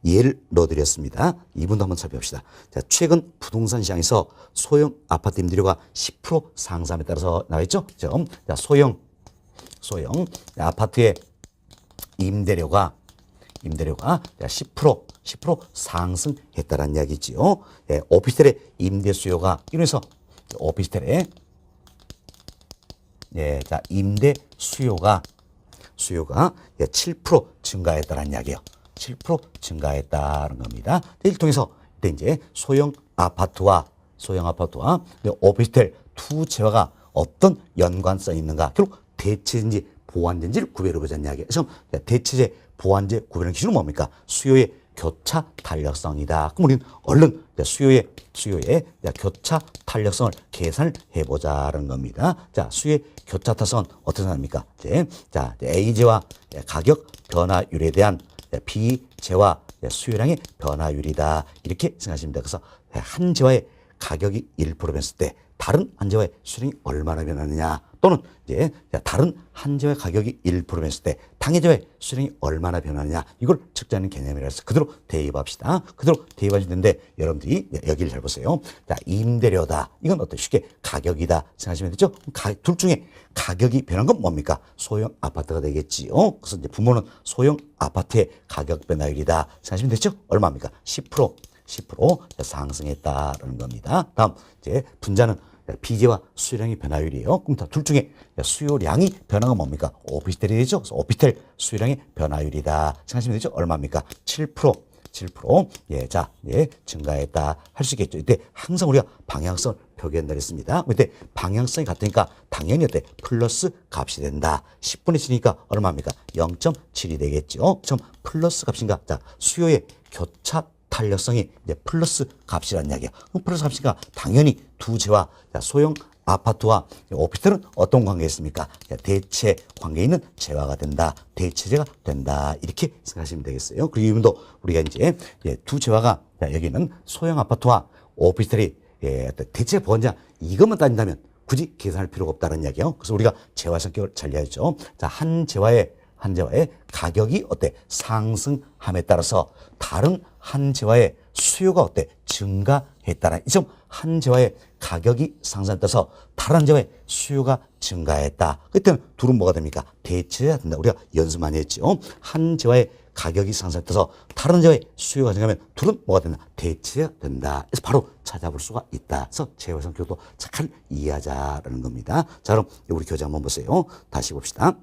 예를 넣어드렸습니다. 이분도 한번 살펴봅시다. 자, 최근 부동산 시장에서 소형 아파트 임대료가 10% 상승함에 따라서 나와있죠. 자, 소형 아파트의 임대료가 10% 상승했다는 이야기지요. 예, 오피스텔의 임대 수요가 이래서 오피스텔의 임대 수요가 7% 증가했다는 이야기예요. 7% 증가했다는 겁니다. 이를 통해서 이제 소형 아파트와 오피스텔 두 재화가 어떤 연관성이 있는가? 결국 대체인지 보완된지를 구별해보자는 이야기예요. 그래서 대체제, 보완제 구별하는 기준은 뭡니까? 수요의 교차 탄력성이다. 그럼 우리는 얼른 수요의 교차 탄력성을 계산을 해보자는 겁니다. 자, 수요의 교차 탄력성은 어떻게 생각합니까? 자, A제와 가격 변화율에 대한 B제와 수요량의 변화율이다. 이렇게 생각하시면 됩니다. 그래서 한 제와의 가격이 1% 변했을 때 다른 한 제와의 수요량이 얼마나 변하느냐, 또는 이제 다른 한 제와의 가격이 1% 변했을 때 당해 제와의 수요량이 얼마나 변하느냐, 이걸 측정하는 개념이라서 그대로 대입합시다. 그대로 대입하시면 되는데 여러분들이 여기를 잘 보세요. 자, 임대료다. 이건 어때? 쉽게 가격이다 생각하시면 되죠. 둘 중에 가격이 변한 건 뭡니까? 소형 아파트가 되겠지요. 그래서 이제 부모는 소형 아파트의 가격 변화율이다 생각하시면 되죠. 얼마입니까? 10% 상승했다라는 겁니다. 다음 이제 분자는 B제와 수요량의 변화율이에요. 그럼 둘 중에 수요량이 변한 건 뭡니까? 오피스텔이 되죠. 그래서 오피스텔 수요량의 변화율이다 생각하시면 되죠. 얼마입니까? 7%. 증가했다 할 수 있겠죠. 이때 항상 우리가 방향성을 표기한다 했습니다. 이때 방향성이 같으니까 당연히 어때? 플러스 값이 된다. 10분의 7이니까 얼마입니까? 0.7이 되겠죠. 점 플러스 값인가? 자, 수요의 교차 탄력성이 이제 플러스 값이라는 이야기야. 플러스 값이니까 당연히 두 재와 소형 아파트와 오피스텔은 어떤 관계가 있습니까? 대체 관계에 있는 재화가 된다. 대체재가 된다. 이렇게 생각하시면 되겠어요. 그리고 이분도 우리가 이제 두 재화가 여기는 소형 아파트와 오피스텔이 대체 보완자 이것만 따진다면 굳이 계산할 필요가 없다는 이야기예요. 그래서 우리가 재화 성격을 잘 이해하죠. 자, 한 재화의 가격이 어때? 상승함에 따라서 다른 한 재화의 수요가 어때? 증가했다는 이 점. 한 재화의 가격이 상승에 따라서 다른 한 재화의 수요가 증가했다. 그때는 둘은 뭐가 됩니까? 대체해야 된다. 우리가 연습 많이 했죠. 한 재화의 가격이 상승에 따라서 다른 재화의 수요가 증가하면 둘은 뭐가 된다? 대체해야 된다. 그래서 바로 찾아볼 수가 있다. 그래서 재화 성격도 잘 이해하자라는 겁니다. 자, 그럼 우리 교재 한번 보세요. 다시 봅시다.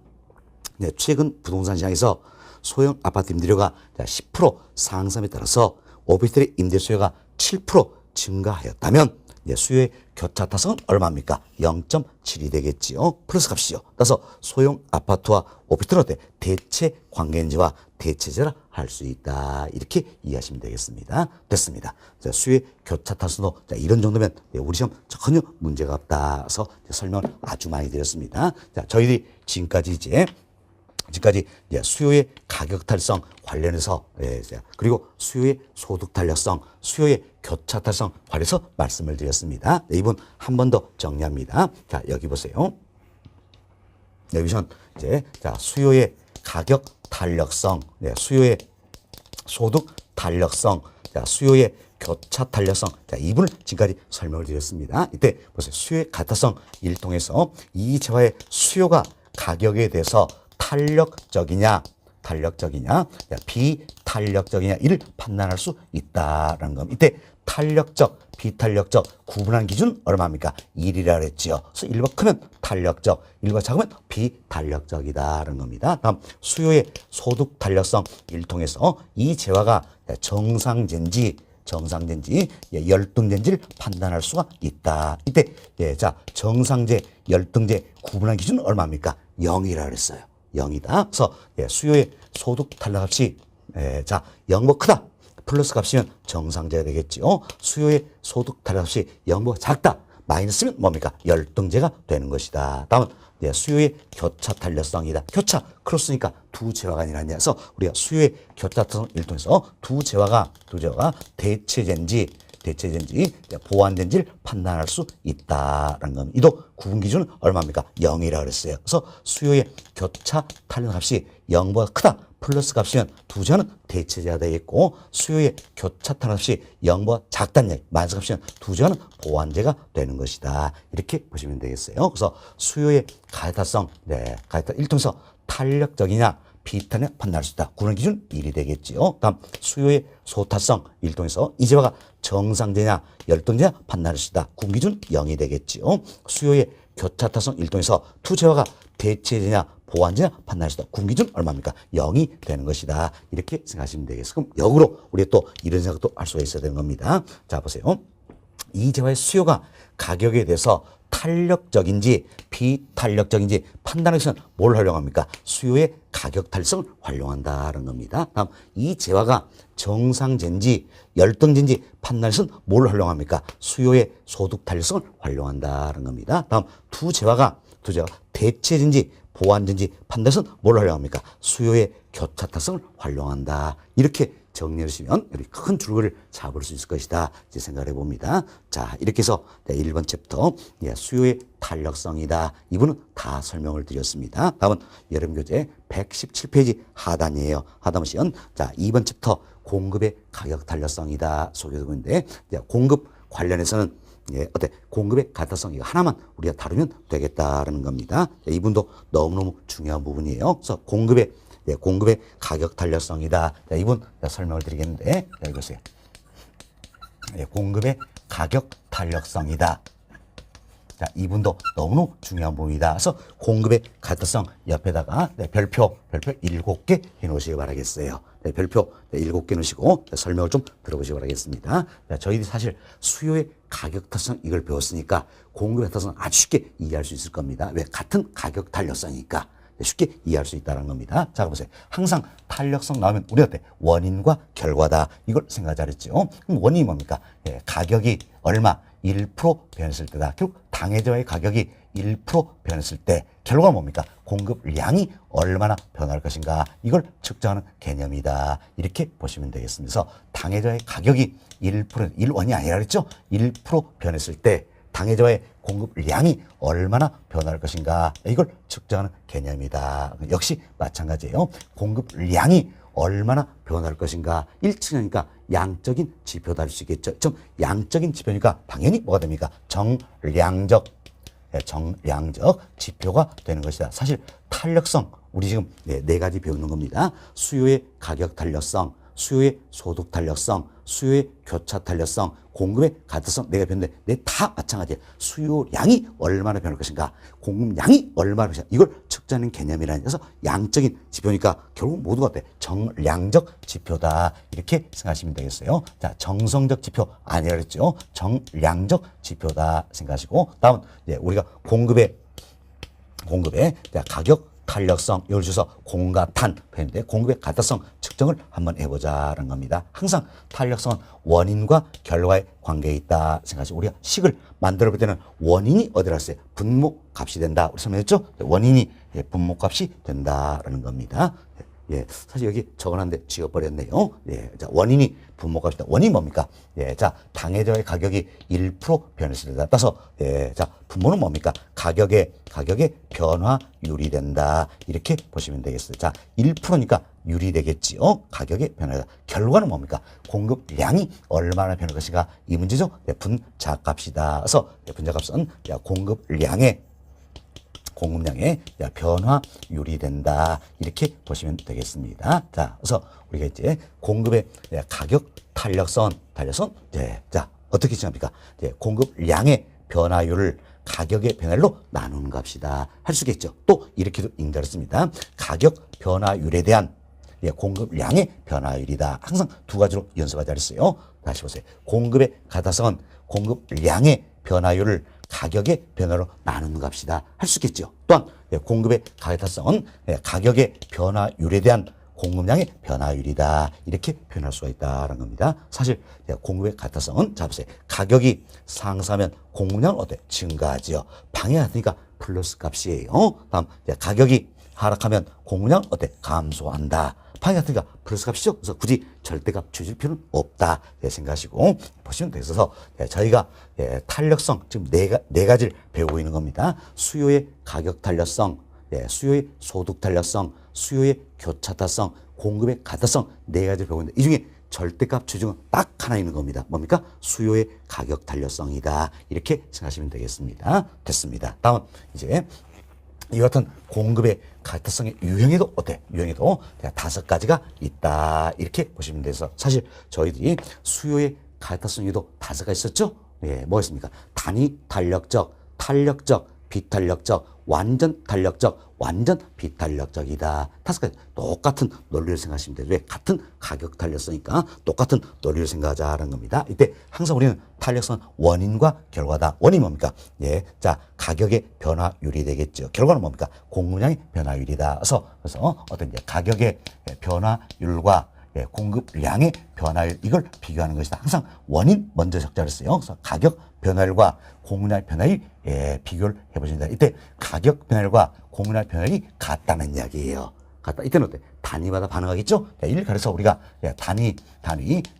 최근 부동산 시장에서 소형 아파트 임대료가 10% 상승에 따라서 오피스텔의 임대 수요가 7% 증가하였다면 수요의 교차 타성은 얼마입니까? 0.7이 되겠지요. 플러스 값이죠. 따라서 소형 아파트와 오피스텔은 어때? 대체 관계인지와 대체제라 할 수 있다. 이렇게 이해하시면 되겠습니다. 됐습니다. 자, 수요의 교차 타성도 이런 정도면 우리 시험 전혀 문제가 없다. 그래서 설명을 아주 많이 드렸습니다. 자, 저희들이 지금까지 수요의 가격 탈성 관련해서 그리고 수요의 소득 탄력성, 수요의 교차 탈성 관련해서 말씀을 드렸습니다. 이분 한 번 더 정리합니다. 자, 여기 보세요. 여기선 수요의 가격 탄력성, 수요의 소득 탄력성, 수요의 교차 탄력성. 자, 이분을 지금까지 설명을 드렸습니다. 이때 보세요. 수요의 가타성 을 통해서 이 재화의 수요가 가격에 대해서 탄력적이냐, 비탄력적이냐, 비탄력적이냐 이를 판단할 수 있다라는 겁니다. 이때 탄력적, 비탄력적 구분한 기준 얼마입니까? 1이라 그랬지요. 그래서 1과 크면 탄력적, 1과 작으면 비탄력적이다라는 겁니다. 다음 수요의 소득 탄력성 을 통해서 이 재화가 정상제인지 열등제인지를 판단할 수가 있다. 이때 자 정상제, 열등제 구분한 기준은 얼마입니까? 0이라 그랬어요. 0이다. 그래서 수요의 소득 탄력값이 자 0보다 크다. 플러스 값이면 정상제가 되겠죠. 수요의 소득 탄력값이 0보다 작다. 마이너스면 뭡니까? 열등제가 되는 것이다. 다음은 수요의 교차 탄력성이다. 교차, 크로스니까 두 재화가 아니라 그래서 우리가 수요의 교차 탄력성을 통해서 두 재화가 대체제인지 보완된지를 판단할 수 있다라는 겁니다. 이도 구분 기준은 얼마입니까? 0이라 그랬어요. 그래서 수요의 교차 탄력 값이 0보다 크다. 플러스 값이면 두 재화는 대체제가 되겠고 수요의 교차 탄력 값이 0보다 작다는 얘기, 마이너스 값이면 두 재화는 보완제가 되는 것이다. 이렇게 보시면 되겠어요. 그래서 수요의 가해타성, 가해타 1통해서 탄력적이냐 비탄력 판단할 수 있다. 구분 기준 1이 되겠지요. 다음 수요의 소타성 1통해서 이 재화가 정상제냐 열등제냐 판단할 수 있다. 구분 기준 0이 되겠지요. 수요의 교차타성 1통해서 두 재화가 대체제냐 보완제냐 판단할 수 있다. 구분 기준 얼마입니까? 0이 되는 것이다. 이렇게 생각하시면 되겠어요. 그럼 역으로 우리가 또 이런 생각도 할 수가 있어야 되는 겁니다. 자 보세요. 이 재화의 수요가 가격에 대해서 탄력적인지 비탄력적인지 판단하기 위해서는 뭘 활용합니까? 수요의 가격 탄력성을 활용한다는 겁니다. 다음 이 재화가 정상제인지 열등제인지 판단하기 위해서는 뭘 활용합니까? 수요의 소득 탄력성을 활용한다는 겁니다. 다음 두 재화가 대체제인지 보완제인지 판단해서 뭘 활용합니까? 수요의 교차 탄력성을 활용한다. 이렇게 정리해 주시면 여기 큰 줄거리를 잡을 수 있을 것이다. 이제 생각을 해봅니다. 자, 이렇게 해서 1번 챕터 수요의 탄력성이다. 이 부분은 다 설명을 드렸습니다. 다음은 여름교재 117페이지 하단이에요. 하단 보시면 자, 2번 챕터 공급의 가격 탄력성이다. 소개되고 있는데 공급 관련해서는 공급의 가타성 이거 하나만 우리가 다루면 되겠다라는 겁니다. 이분도 너무너무 중요한 부분이에요. 그래서 공급의 가격 탄력성이다. 자, 이분 설명을 드리겠는데, 자, 이것이 공급의 가격 탄력성이다. 자, 이분도 너무너무 중요한 부분이다. 그래서 공급의 가타성 옆에다가 별표 7개 해놓으시기 바라겠어요. 별표 7개 넣으시고 설명을 좀 들어보시기 바라겠습니다. 자, 저희들이 사실 수요의 가격 탄력성 이걸 배웠으니까 공급의 탄력성 아주 쉽게 이해할 수 있을 겁니다. 왜? 같은 가격 탄력성이니까. 쉽게 이해할 수 있다는 겁니다. 자, 보세요. 항상 탄력성 나오면 우리가 원인과 결과다. 이걸 생각 잘했죠. 그럼 원인이 뭡니까? 가격이 얼마? 1% 변했을 때다. 결국 당해자의 가격이 1% 변했을 때 결과가 뭡니까? 공급량이 얼마나 변할 것인가. 이걸 측정하는 개념이다. 이렇게 보시면 되겠습니다. 그래서 당해자의 가격이 1원이 아니라 그랬죠? 1% 변했을 때 당해자의 공급량이 얼마나 변할 것인가. 이걸 측정하는 개념이다. 역시 마찬가지예요. 공급량이 얼마나 변할 것인가. 1층이니까 양적인 지표다 할 수 있겠죠. 좀 양적인 지표니까 당연히 뭐가 됩니까? 정량적 지표가 되는 것이다. 사실 탄력성 우리 지금 네 가지 배우는 겁니다. 수요의 가격 탄력성, 수요의 소득 탄력성, 수요의 교차 탄력성, 공급의 가타성 내가 배웠는데 다 마찬가지예요. 수요량이 얼마나 변할 것인가, 공급량이 얼마나 변할 것인가, 이걸 측정하는 개념이라는 그래서 양적인 지표니까 결국 모두가 정량적 지표다. 이렇게 생각하시면 되겠어요. 자, 정성적 지표 아니라 그랬죠. 정량적 지표다 생각하시고 다음은 우리가 공급의 가격 탄력성, 예를 들어서 공과 탄 했는데 공급의 가타성 측정을 한번 해보자는 겁니다. 항상 탄력성은 원인과 결과의 관계에 있다 생각하시고 우리가 식을 만들어 볼 때는 원인이 어디라 했어요? 분모값이 된다. 우리 설명했죠? 원인이 분모값이 된다라는 겁니다. 사실 여기 적어놨는데 지워버렸네요. 자, 원인이 분모값이다. 원인이 뭡니까? 자, 당해자의 가격이 1% 변했을 때다. 따라서, 자, 분모는 뭡니까? 가격의 변화율이 된다. 이렇게 보시면 되겠어요. 자, 1%니까 율이 되겠지요. 가격의 변화다. 결과는 뭡니까? 공급량이 얼마나 변할 것인가? 이 문제죠. 분자값이다. 그래서 분자값은 공급량의 공급량의 변화율이 된다. 이렇게 보시면 되겠습니다. 자, 그래서 우리가 이제 공급의 가격 탄력성, 자, 어떻게 정합니까? 공급량의 변화율을 가격의 변화율로 나누는 값이다. 할 수가 있죠. 또 이렇게도 인가했습니다. 가격 변화율에 대한 공급량의 변화율이다. 항상 두 가지로 연습하자 그랬어요. 다시 보세요. 공급의 가다성은 공급량의 변화율을 가격의 변화로 나누는 값이다. 할 수 있겠죠. 또한 공급의 가다성은 가격의 변화율에 대한 공급량의 변화율이다. 이렇게 표현할 수가 있다는 겁니다. 사실 공급의 가타성은 자 보세요. 가격이 상승하면 공급량은 어때? 증가하지요. 방해하니까 플러스 값이에요. 다음 가격이 하락하면 공급량은 어때? 감소한다. 방해하니까 플러스 값이죠. 그래서 굳이 절대값 주실 필요는 없다. 생각하시고 보시면 되셔서 저희가 탄력성 지금 네 가지를 배우고 있는 겁니다. 수요의 가격 탄력성, 수요의 소득 탄력성, 수요의 교차타성, 공급의 가타성 네 가지를 배우고 있는데 이 중에 절대값 추중은 딱 하나 있는 겁니다. 뭡니까? 수요의 가격 탄력성이다. 이렇게 생각하시면 되겠습니다. 됐습니다. 다음 이제 이 같은 공급의 가타성의 유형에도 어때? 유형에도 5가지가 있다. 이렇게 보시면 돼서 사실 저희들이 수요의 가타성에도 5가지 있었죠? 뭐가 있습니까? 단위 탄력적, 탄력적, 비탄력적, 완전 탄력적, 완전 비탄력적이다. 5가지 똑같은 논리를 생각하시면 돼요. 왜? 같은 가격 탄력성이니까 똑같은 논리를 생각하자는 겁니다. 이때 항상 우리는 탄력성 원인과 결과다. 원인이 뭡니까? 자 가격의 변화율이 되겠죠. 결과는 뭡니까? 공급량의 변화율이다. 그래서 어떤 가격의 변화율과 공급량의 변화율 이걸 비교하는 것이다. 항상 원인 먼저 적자를 써요. 그래서 가격 변화율과 공급량 변화율 비교를 해보십니다. 이때 가격 변화율과 공급량 변화율이 같다는 이야기예요. 같다. 이때는 어때? 단위마다 반응하겠죠? 이를 가려서 우리가 단위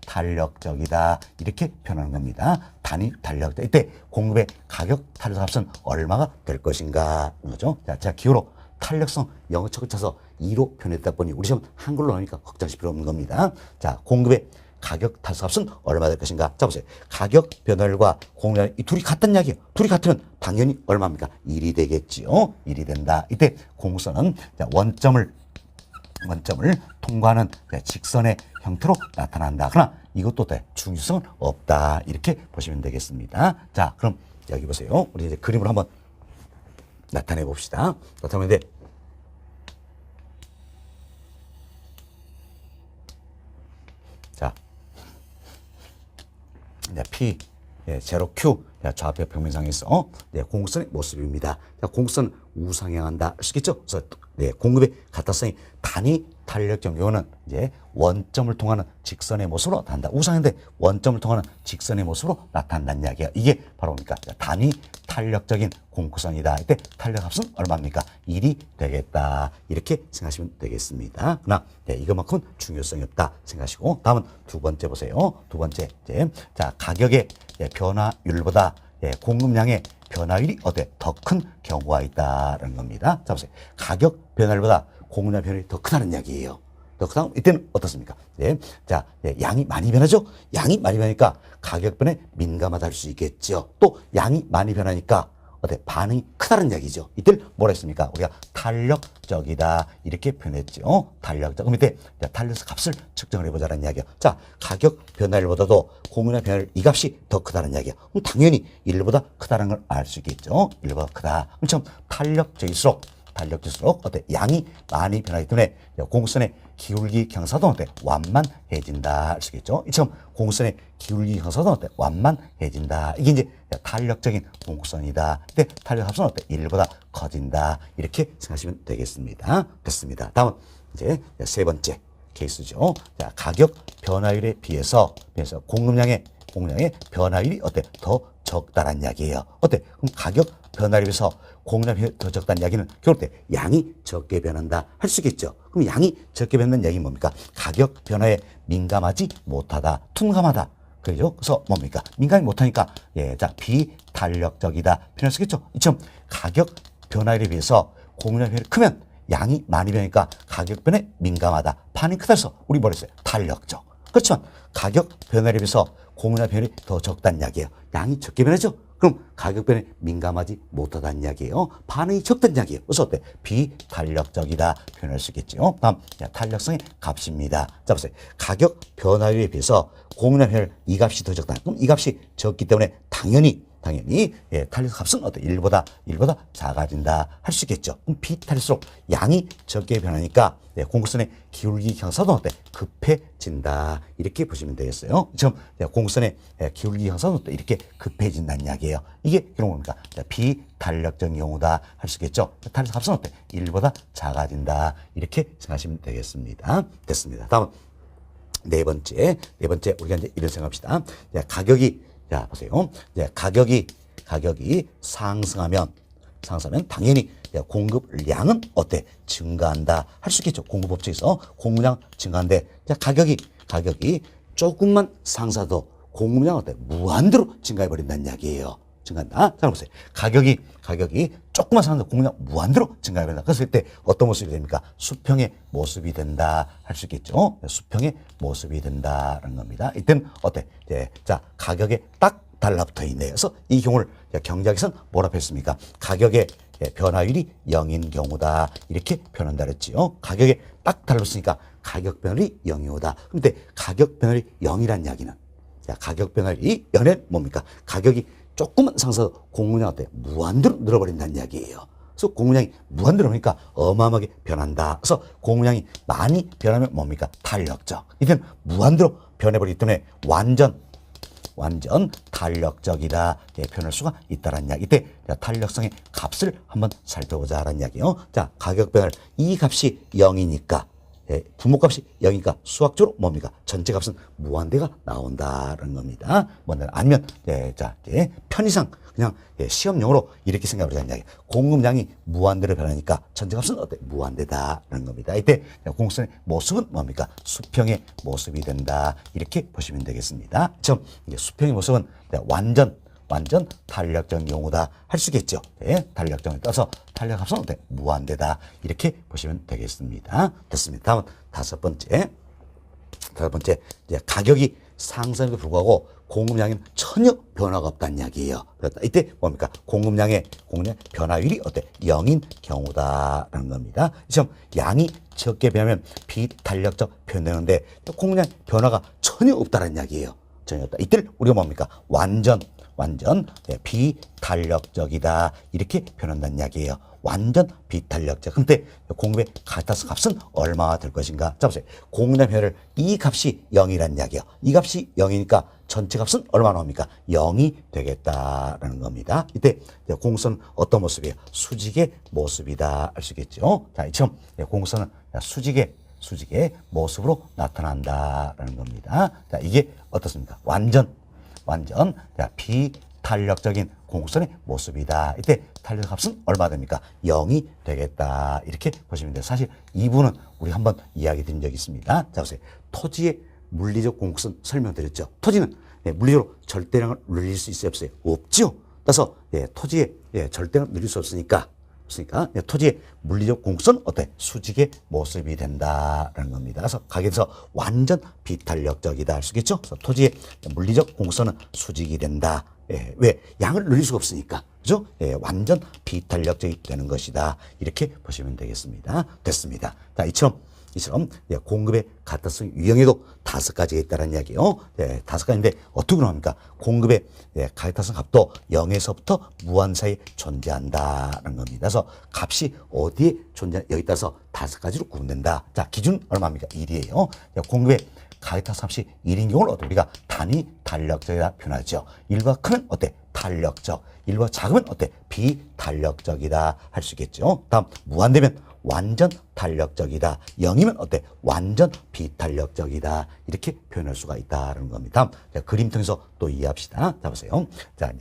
탄력적이다. 이렇게 표현하는 겁니다. 단위 탄력적. 이때 공급의 가격 탄력 값은 얼마가 될 것인가? 거죠. 자, 제가 기호로 탄력성 영어 척을 쳐서 2로 표현했다 보니 우리 시험 한글로 나오니까 걱정하실 필요 없는 겁니다. 자, 공급의 가격 탄력값은 얼마 될 것인가? 자, 보세요. 가격 변화율과 공급량 이 둘이 같다는 이야기예요. 둘이 같으면 당연히 얼마입니까? 1이 되겠지요. 1이 된다. 이때 공급선은 원점을 통과하는 직선의 형태로 나타난다. 그러나 이것도 중요성은 없다. 이렇게 보시면 되겠습니다. 자, 그럼 여기 보세요. 우리 이제 그림으로 한번 나타내 봅시다. 나타내면 자, P, 제로 Q, 좌표 평면상에서 공급선의 모습입니다. 공급선 우상향한다. 아시겠죠? 그래서 공급의 가타성이 단위 탄력적 경우는 이제 원점을 통하는 직선의 모습으로 나타난다. 우상인데 원점을 통하는 직선의 모습으로 나타난다는 이야기야. 이게 바로 뭡니까? 단위 탄력적인 공급선이다. 이때 탄력값은 얼마입니까? 1이 되겠다. 이렇게 생각하시면 되겠습니다. 그러나 이것만큼은 중요성이 없다 생각하시고 다음은 두 번째 보세요. 두 번째 자 가격의 변화율보다 공급량의 변화율이 더 큰 경우가 있다는 겁니다. 자 보세요. 가격 변화율보다 공급량 변화율이 더 크다는 이야기예요. 더 크다. 이때는 어떻습니까? 자, 양이 많이 변하죠? 양이 많이 변하니까 가격 변에 민감하다 할 수 있겠죠. 또 양이 많이 변하니까 반응이 크다는 이야기죠. 이때를 뭐라 했습니까? 우리가 탄력적이다. 이렇게 표현했죠. 탄력적. 그럼 이때 탄력적 값을 측정을 해보자는 이야기야. 자, 가격 변화율보다도 공급량 변화율 이 값이 더 크다는 이야기야. 그럼 당연히 1보다 크다는 걸 알 수 있겠죠. 1보다 크다. 그럼 참 탄력적일수록 양이 많이 변하기 때문에 공급선의 기울기 경사도 완만해진다 할 수 있겠죠. 이처럼 공급선의 기울기 경사도 완만해진다. 이게 이제 탄력적인 공급선이다. 근데 탄력 합선은 1보다 커진다. 이렇게 생각하시면 되겠습니다. 됐습니다. 다음은 이제 세 번째 케이스죠. 자, 가격 변화율에 비해서 공급량의 변화율이 더 적다란 이야기예요. 그럼 가격 변화율에 비해서 공급량이 더 적다는 이야기는 결국 양이 적게 변한다 할 수 있겠죠. 그럼 양이 적게 변하는 이야기는 뭡니까? 가격 변화에 민감하지 못하다, 둔감하다. 그죠? 그래서 뭡니까? 민감히 못하니까 자 비탄력적이다 표현할 수 있겠죠. 이처럼 가격 변화율에 비해서 공급량 변화율이 크면 양이 많이 변하니까 가격 변화에 민감하다. 반응이 크다 해서 우리 뭐라 했어요? 탄력적. 그렇지만 가격 변화율에 비해서 공급량 변화율이 더 적다는 이야기예요. 양이 적게 변하죠. 그럼 가격 변화에 민감하지 못하다는 이야기예요. 반응이 적다는 이야기예요. 그래서 어때? 비탄력적이다 표현할 수 있겠죠. 다음 탄력성의 값입니다. 자 보세요. 가격 변화율에 비해서 공유량별 이 값이 더 적다. 그럼 이 값이 적기 때문에 당연히 탄력 값은 어때? 1보다 작아진다 할 수 있겠죠. 그럼 비탄일수록 양이 적게 변하니까 공급선의 기울기 경사도 어때? 급해진다. 이렇게 보시면 되겠어요. 지금 공급선의 기울기 경사도 어때? 이렇게 급해진다는 이야기예요. 이게 그런 겁니까? 비탄력적인 경우다 할 수 있겠죠. 탄력 값은 어때? 1보다 작아진다. 이렇게 생각하시면 되겠습니다. 됐습니다. 다음 네 번째 우리가 이제 이런 생각합시다. 자, 보세요. 가격이 상승하면 당연히 공급량은 어때? 증가한다 할 수 있겠죠. 공급 법칙에서 공급량 증가한데 가격이 조금만 상승해도 공급량 어때? 무한대로 증가해 버린다는 이야기예요. 증가한다. 자, 보세요. 가격이 조금만 상승해도 공급량 무한대로 증가해 버린다. 그랬을 때 어떤 모습이 됩니까? 수평의 모습이 된다 할 수 있겠죠. 수평의 모습이 된다라는 겁니다. 이때는 어때? 자, 가격에 딱 달라붙어 있네요. 그래서 이 경우를 경제학에서는 뭐라 했습니까? 가격의 변화율이 0인 경우다. 이렇게 표현한다 그랬지요. 가격에 딱 달라붙으니까 가격 변화율이 0이오다. 근데 가격 변화율이 0이란 이야기는 가격 변화율이 0은 뭡니까? 가격이 조금만 상승해서 공급량 어때? 무한대로 늘어버린다는 이야기예요. 그래서 공급량이 무한대로 오니까 어마어마하게 변한다. 그래서 공급량이 많이 변하면 뭡니까? 탄력적. 이때는 무한대로 변해버리기 때문에 완전 탄력적이다 표현할 수가 있다는 이야기. 이때 탄력성의 값을 한번 살펴보자라는 이야기요. 자, 가격 변화를 이 값이 0이니까 부모값이 0이니까 수학적으로 뭡니까? 전체 값은 무한대가 나온다는 겁니다. 아니면 편의상 그냥 시험용으로 이렇게 생각을 하자는 이야기. 공급량이 무한대로 변하니까 전체 값은 어때? 무한대다라는 겁니다. 이때 공급선의 모습은 뭡니까? 수평의 모습이 된다. 이렇게 보시면 되겠습니다. 지금 수평의 모습은 완전 탄력적인 경우다 할 수 있겠죠. 탄력적에 따라서 탄력 값은 어때? 무한대다. 이렇게 보시면 되겠습니다. 됐습니다. 다음은 다섯 번째, 가격이 상승에도 불구하고 공급량에는 전혀 변화가 없다는 이야기예요. 이때 뭡니까? 공급량의 변화율이 어때? 0인 경우다라는 겁니다. 지금 양이 적게 변하면 비탄력적 표현되는데 공급량 변화가 전혀 없다는 이야기예요. 전혀 없다. 이때를 우리가 뭡니까? 완전 비탄력적이다. 이렇게 표현한다는 이야기예요. 완전 비탄력적. 근데 공급의 가타스 값은 얼마가 될 것인가? 자, 보세요. 공급량 변화를 이 값이 0이라는 이야기예요. 이 값이 0이니까 전체 값은 얼마 나옵니까? 0이 되겠다라는 겁니다. 이때 공급선은 어떤 모습이에요? 수직의 모습이다 할 수 있겠죠. 자, 이처럼 공급선은 수직의 모습으로 나타난다라는 겁니다. 자, 이게 어떻습니까? 완전 비탄력적인 공급선의 모습이다. 이때 탄력 값은 얼마 됩니까? 0이 되겠다. 이렇게 보시면 돼요. 사실 이 부분은 우리 한번 이야기 드린 적이 있습니다. 자, 보세요. 토지의 물리적 공급선 설명드렸죠. 토지는 물리적으로 절대량을 늘릴 수 있어요, 없어요? 없죠. 따라서 토지의 절대량을 늘릴 수 없으니까 토지의 물리적 공급선 어때? 수직의 모습이 된다라는 겁니다. 그래서 가격에서 완전 비탄력적이다 할 수 있겠죠. 그래서 토지의 물리적 공급선은 수직이 된다. 왜? 양을 늘릴 수가 없으니까. 그죠? 완전 비탄력적이 되는 것이다. 이렇게 보시면 되겠습니다. 됐습니다. 자, 이처럼 공급의 가타성 유형에도 5가지가 있다는 이야기예요. 5가지인데 어떻게 나옵니까? 공급의 가타성 값도 0에서부터 무한 사이에 존재한다는 겁니다. 그래서 값이 어디에 존재하냐 여기 따라서 5가지로 구분된다. 자, 기준 얼마입니까? 1이에요. 공급의 가타성 값이 1인 경우를 우리가 단위 탄력적이라 표현하죠. 1과 크면 어때? 탄력적. 1과 작으면 어때? 비탄력적이다 할 수 있겠죠. 다음 무한되면 완전 탄력적이다. 0이면 어때? 완전 비탄력적이다. 이렇게 표현할 수가 있다는 겁니다. 다음 그림 통해서 또 이해합시다. 자, 보세요. 자,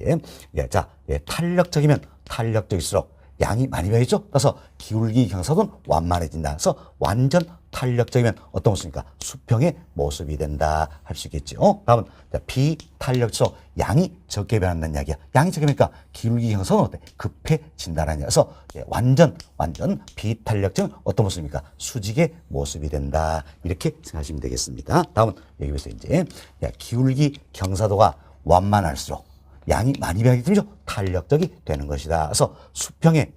탄력적이면 탄력적일수록 양이 많이 변했죠. 따라서 기울기 경사도는 완만해진다. 그래서 완전 탄력적이면 어떤 모습입니까? 수평의 모습이 된다 할 수 있겠죠. 다음은 비탄력적 양이 적게 변한다는 이야기야. 양이 적게 변니까 기울기 경사는 어때? 급해진다는 이야기. 그래서 완전 비탄력적은 어떤 모습입니까? 수직의 모습이 된다. 이렇게 생각하시면 되겠습니다. 다음은 여기서 이제 기울기 경사도가 완만할수록 양이 많이 변하기 때문에 탄력적이 되는 것이다. 그래서 수평의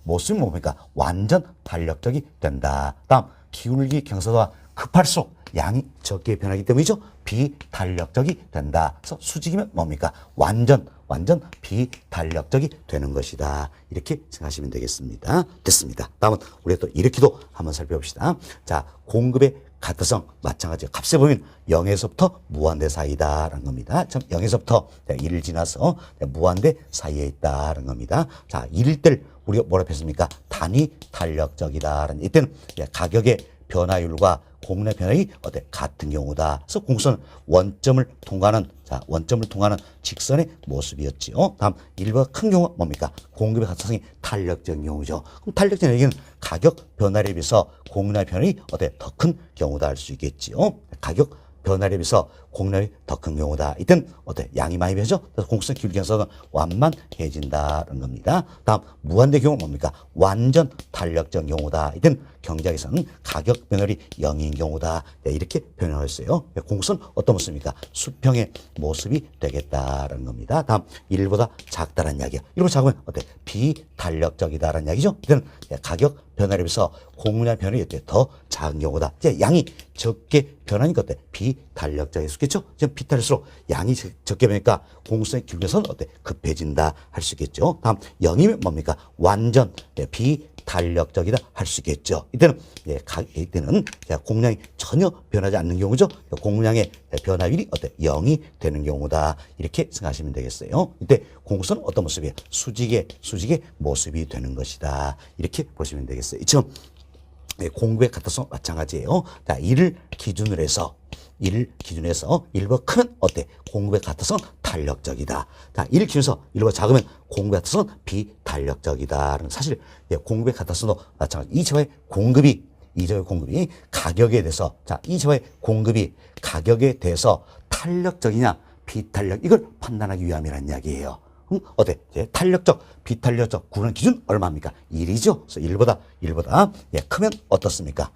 모습이 뭡니까? 완전 탄력적이 된다. 다음 기울기 경사도가 급할수록 양이 적게 변하기 때문이죠. 비탄력적이 된다. 그래서 수직이면 뭡니까? 완전 비탄력적이 되는 것이다. 이렇게 생각하시면 되겠습니다. 됐습니다. 다음은 우리가 또 이렇게도 한번 살펴봅시다. 자, 공급의 가타성 마찬가지 값에 보면 0에서부터 무한대 사이다라는 겁니다. 참 0에서부터 1을 지나서 무한대 사이에 있다라는 겁니다. 자, 1일 때 우리가 뭐라 했습니까? 단위 탄력적이다라는 이때는 가격의 변화율과 공급의 변화율이 어때? 같은 경우다. 그래서 공급선은 원점을 통과하는 직선의 모습이었지요. 다음 1번 큰 경우가 뭡니까? 공급의 가타성이 탄력적인 경우죠. 그럼 탄력적인 얘기는 가격 변화에 비해서 공급의 변화율이 어때? 더 큰 경우다 할 수 있겠지요. 가격 변화에 비해서 공급이 더 큰 경우다. 이때는 어때? 양이 많이 변하죠. 그래서 공급선 기울기 경사는 완만해진다는 겁니다. 다음 무한대 경우 뭡니까? 완전 탄력적 경우다. 이때는 경제학에서는 가격 변화율이 0인 경우다. 네, 이렇게 변화를 했어요. 공급선 어떤 모습입니까? 수평의 모습이 되겠다라는 겁니다. 다음 1보다 작다라는 이야기야. 1보다 작으면 어때? 비탄력적이다라는 이야기죠. 이때는 가격 변화에 비해서 공급량 변화율이 더 작은 경우다. 이제 양이 적게 변하니까 어때? 비탄력적일 수 있겠죠? 지금 비탄일수록 양이 적게 변하니까 공급선의 기울기선은 어때? 급해진다 할 수 있겠죠. 다음 0이면 뭡니까? 완전 비탄력적이다 할 수 있겠죠. 이때는 공급량이 전혀 변하지 않는 경우죠. 공급량의 변화율이 어때? 0이 되는 경우다. 이렇게 생각하시면 되겠어요. 이때 공급선은 어떤 모습이에요? 수직의 모습이 되는 것이다. 이렇게 보시면 되겠어요. 이처럼 공급의 가타성 마찬가지예요. 자, 이를 기준으로 해서 1보다 크면 어때? 공급의 가타성 탄력적이다. 자, 1을 기준해서 1보다 작으면 공급의 가타성 비탄력적이다. 사실 공급의 가타성도 마찬가지. 이차의 공급이 가격에 대해서 이차의 공급이 가격에 대해서 탄력적이냐 비탄력 이걸 판단하기 위함이라는 이야기예요. 어때? 탄력적, 비탄력적 구분 기준 얼마입니까? 1이죠. 그래서 1보다 크면 어떻습니까?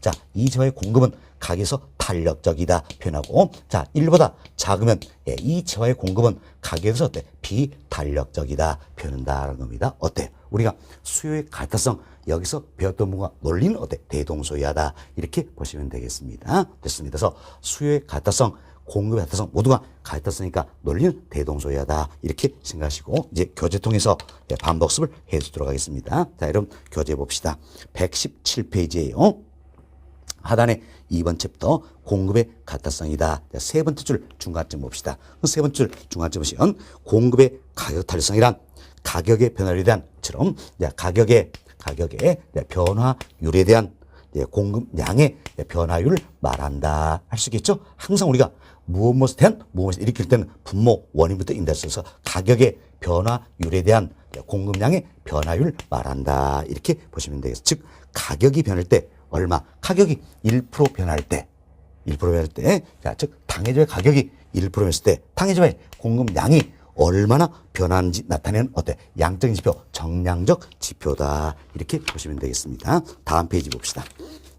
자, 이차의 공급은 가격에서 탄력적이다 표현하고, 자, 1보다 작으면 이차의 공급은 가격에서 어때? 비탄력적이다 표현한다는 겁니다. 어때? 우리가 수요의 가타성 여기서 배웠던 뭔가 논리는 어때? 대동소이하다 이렇게 보시면 되겠습니다. 됐습니다. 그래서 수요의 가타성 공급의 가타성 모두가 가타성이니까 논리는 대동소이하다 이렇게 생각하시고 이제 교재 통해서 반복습을 해주도록 하겠습니다. 자, 여러분 교재 봅시다. 117페이지예요. 하단에 2번 챕터 공급의 가타성이다. 세 번째 줄 중간점 봅시다. 세 번째 줄 중간점 보시면 공급의 가격 탄력성이란 가격의 변화율에 대한 처럼 가격의 변화율에 대한 공급량의 변화율을 말한다 할 수 있겠죠. 항상 우리가 무엇에 대한 무엇을 일으킬 때는 분모 원인부터 인데스에서 가격의 변화율에 대한 공급량의 변화율을 말한다 이렇게 보시면 되겠습니다. 즉 가격이 변할 때 얼마? 가격이 1% 변할 때 즉 당해저의 가격이 1% 변했을 때 당해저의 공급량이 얼마나 변하는지 나타내는 어때? 양적인 지표, 정량적 지표다. 이렇게 보시면 되겠습니다. 다음 페이지 봅시다.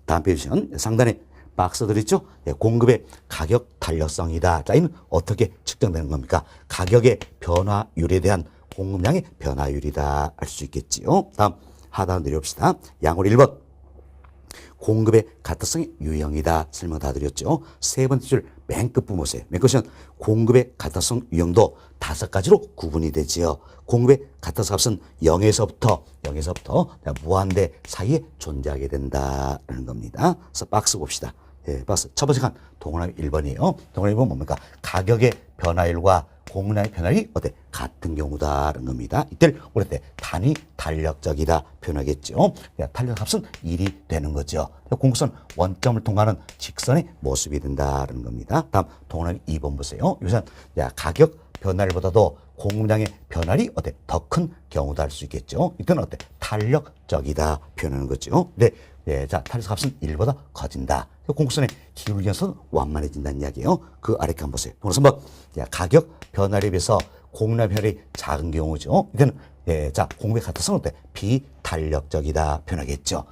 다음 페이지 보시면 상단에 박스 들어있죠? 공급의 가격 탄력성이다. 자, 이는 어떻게 측정되는 겁니까? 가격의 변화율에 대한 공급량의 변화율이다. 알 수 있겠지요. 다음 하단 내려봅시다. 양으로 1번. 공급의 가타성이 유형이다. 설명 다 드렸죠. 세 번째 줄 맨 끝 보세요. 맨 끝은 공급의 가타성 유형도 5가지로 구분이 되지요. 공급의 가타성 값은 0에서부터 무한대 사이에 존재하게 된다는 겁니다. 그래서 박스 봅시다. 박스 첫 번째 칸 동그라미 1번이에요. 동그라미 1번 뭡니까? 가격의 변화율과 공급량의 변화율이 어때? 같은 경우다라는 겁니다. 이때를 우리 때 단위 탄력적이다 표현하겠죠. 탄력 값은 1이 되는 거죠. 공급선 원점을 통과하는 직선의 모습이 된다는 겁니다. 다음 동그라미 2번 보세요. 요새 가격 변화율보다도 공급량의 변화율이 어때? 더 큰 경우다 할 수 있겠죠. 이때는 어때? 탄력적이다 표현하는 거죠. 자, 탄력 값은 1보다 커진다. 공급선의 기울기에서 완만해진다는 이야기예요. 그 아래 칸 보세요. 동그라미 3번. 가격 변화율에 비해서 공급량 변화율이 작은 경우죠. 이때는 자, 공급의 가타성은 어때? 비탄력적이다 표현하겠죠.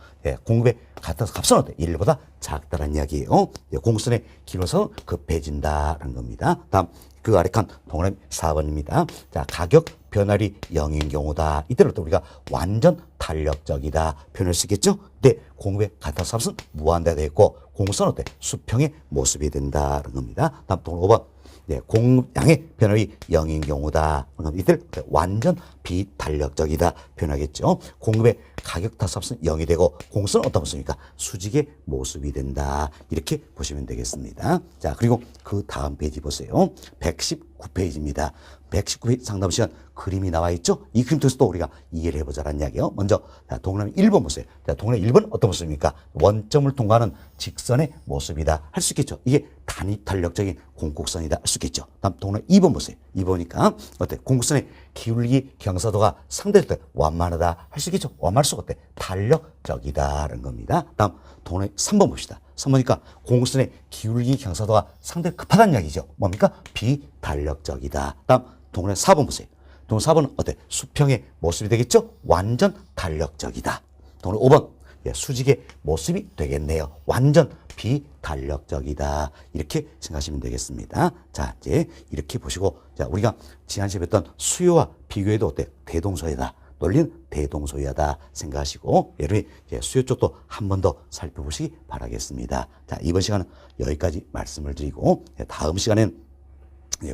공급의 가타값은 어때? 1보다 작다는 이야기예요. 공급선의 기울어서 급해진다는 겁니다. 다음 그 아래 칸 동그라미 4번입니다. 자, 가격 변화율이 0인 경우다. 이때는 또 우리가 완전 탄력적이다 표현을 쓰겠죠. 근데 공급의 같아서 값은 무한대가 되고 공급선은 어때? 수평의 모습이 된다는 겁니다. 다음 동그라미 5번. 네, 공급량의 변화율이 0인 경우다. 그럼 이들 완전 비탄력적이다 표현하겠죠. 공급의 가격 타산값은 0이 되고 공수는 어떤 모습입니까? 수직의 모습이 된다. 이렇게 보시면 되겠습니다. 자, 그리고 그 다음 페이지 보세요. 119페이지입니다. 119페이지 상담 시간 그림이 나와 있죠? 이 그림 통해서 또 우리가 이해를 해보자는 이야기요. 먼저 자, 동그라미 1번 보세요. 자, 동그라미 1번 어떤 모습입니까? 원점을 통과하는 직선의 모습이다. 할 수 있겠죠. 이게 단위 탄력적인 공곡선이다. 할 수 있겠죠. 다음 동그라미 2번 보세요. 2번이니까 어때? 공곡선의 기울기 경사도가 상대적으로 완만하다. 할 수 있겠죠. 완만할 수가 어때? 탄력적이다라는 겁니다. 다음 동그라미 3번 봅시다. 3번이니까 공곡선의 기울기 경사도가 상당히 급하다는 이야기죠. 뭡니까? 비탄력적이다. 다음 동그라미 4번 보세요. 동그라미 4번은 어때? 수평의 모습이 되겠죠? 완전 탄력적이다. 동그라미 5번 수직의 모습이 되겠네요. 완전 비탄력적이다. 이렇게 생각하시면 되겠습니다. 자, 이제 이렇게 보시고 자, 우리가 지난 시간에 했던 수요와 비교해도 어때? 대동소이하다. 논리는 대동소이하다 생각하시고 여러분이 수요 쪽도 한 번 더 살펴보시기 바라겠습니다. 자, 이번 시간은 여기까지 말씀을 드리고 다음 시간에는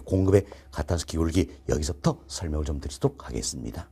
공급의 가타스 기울기 여기서부터 설명을 좀 드리도록 하겠습니다.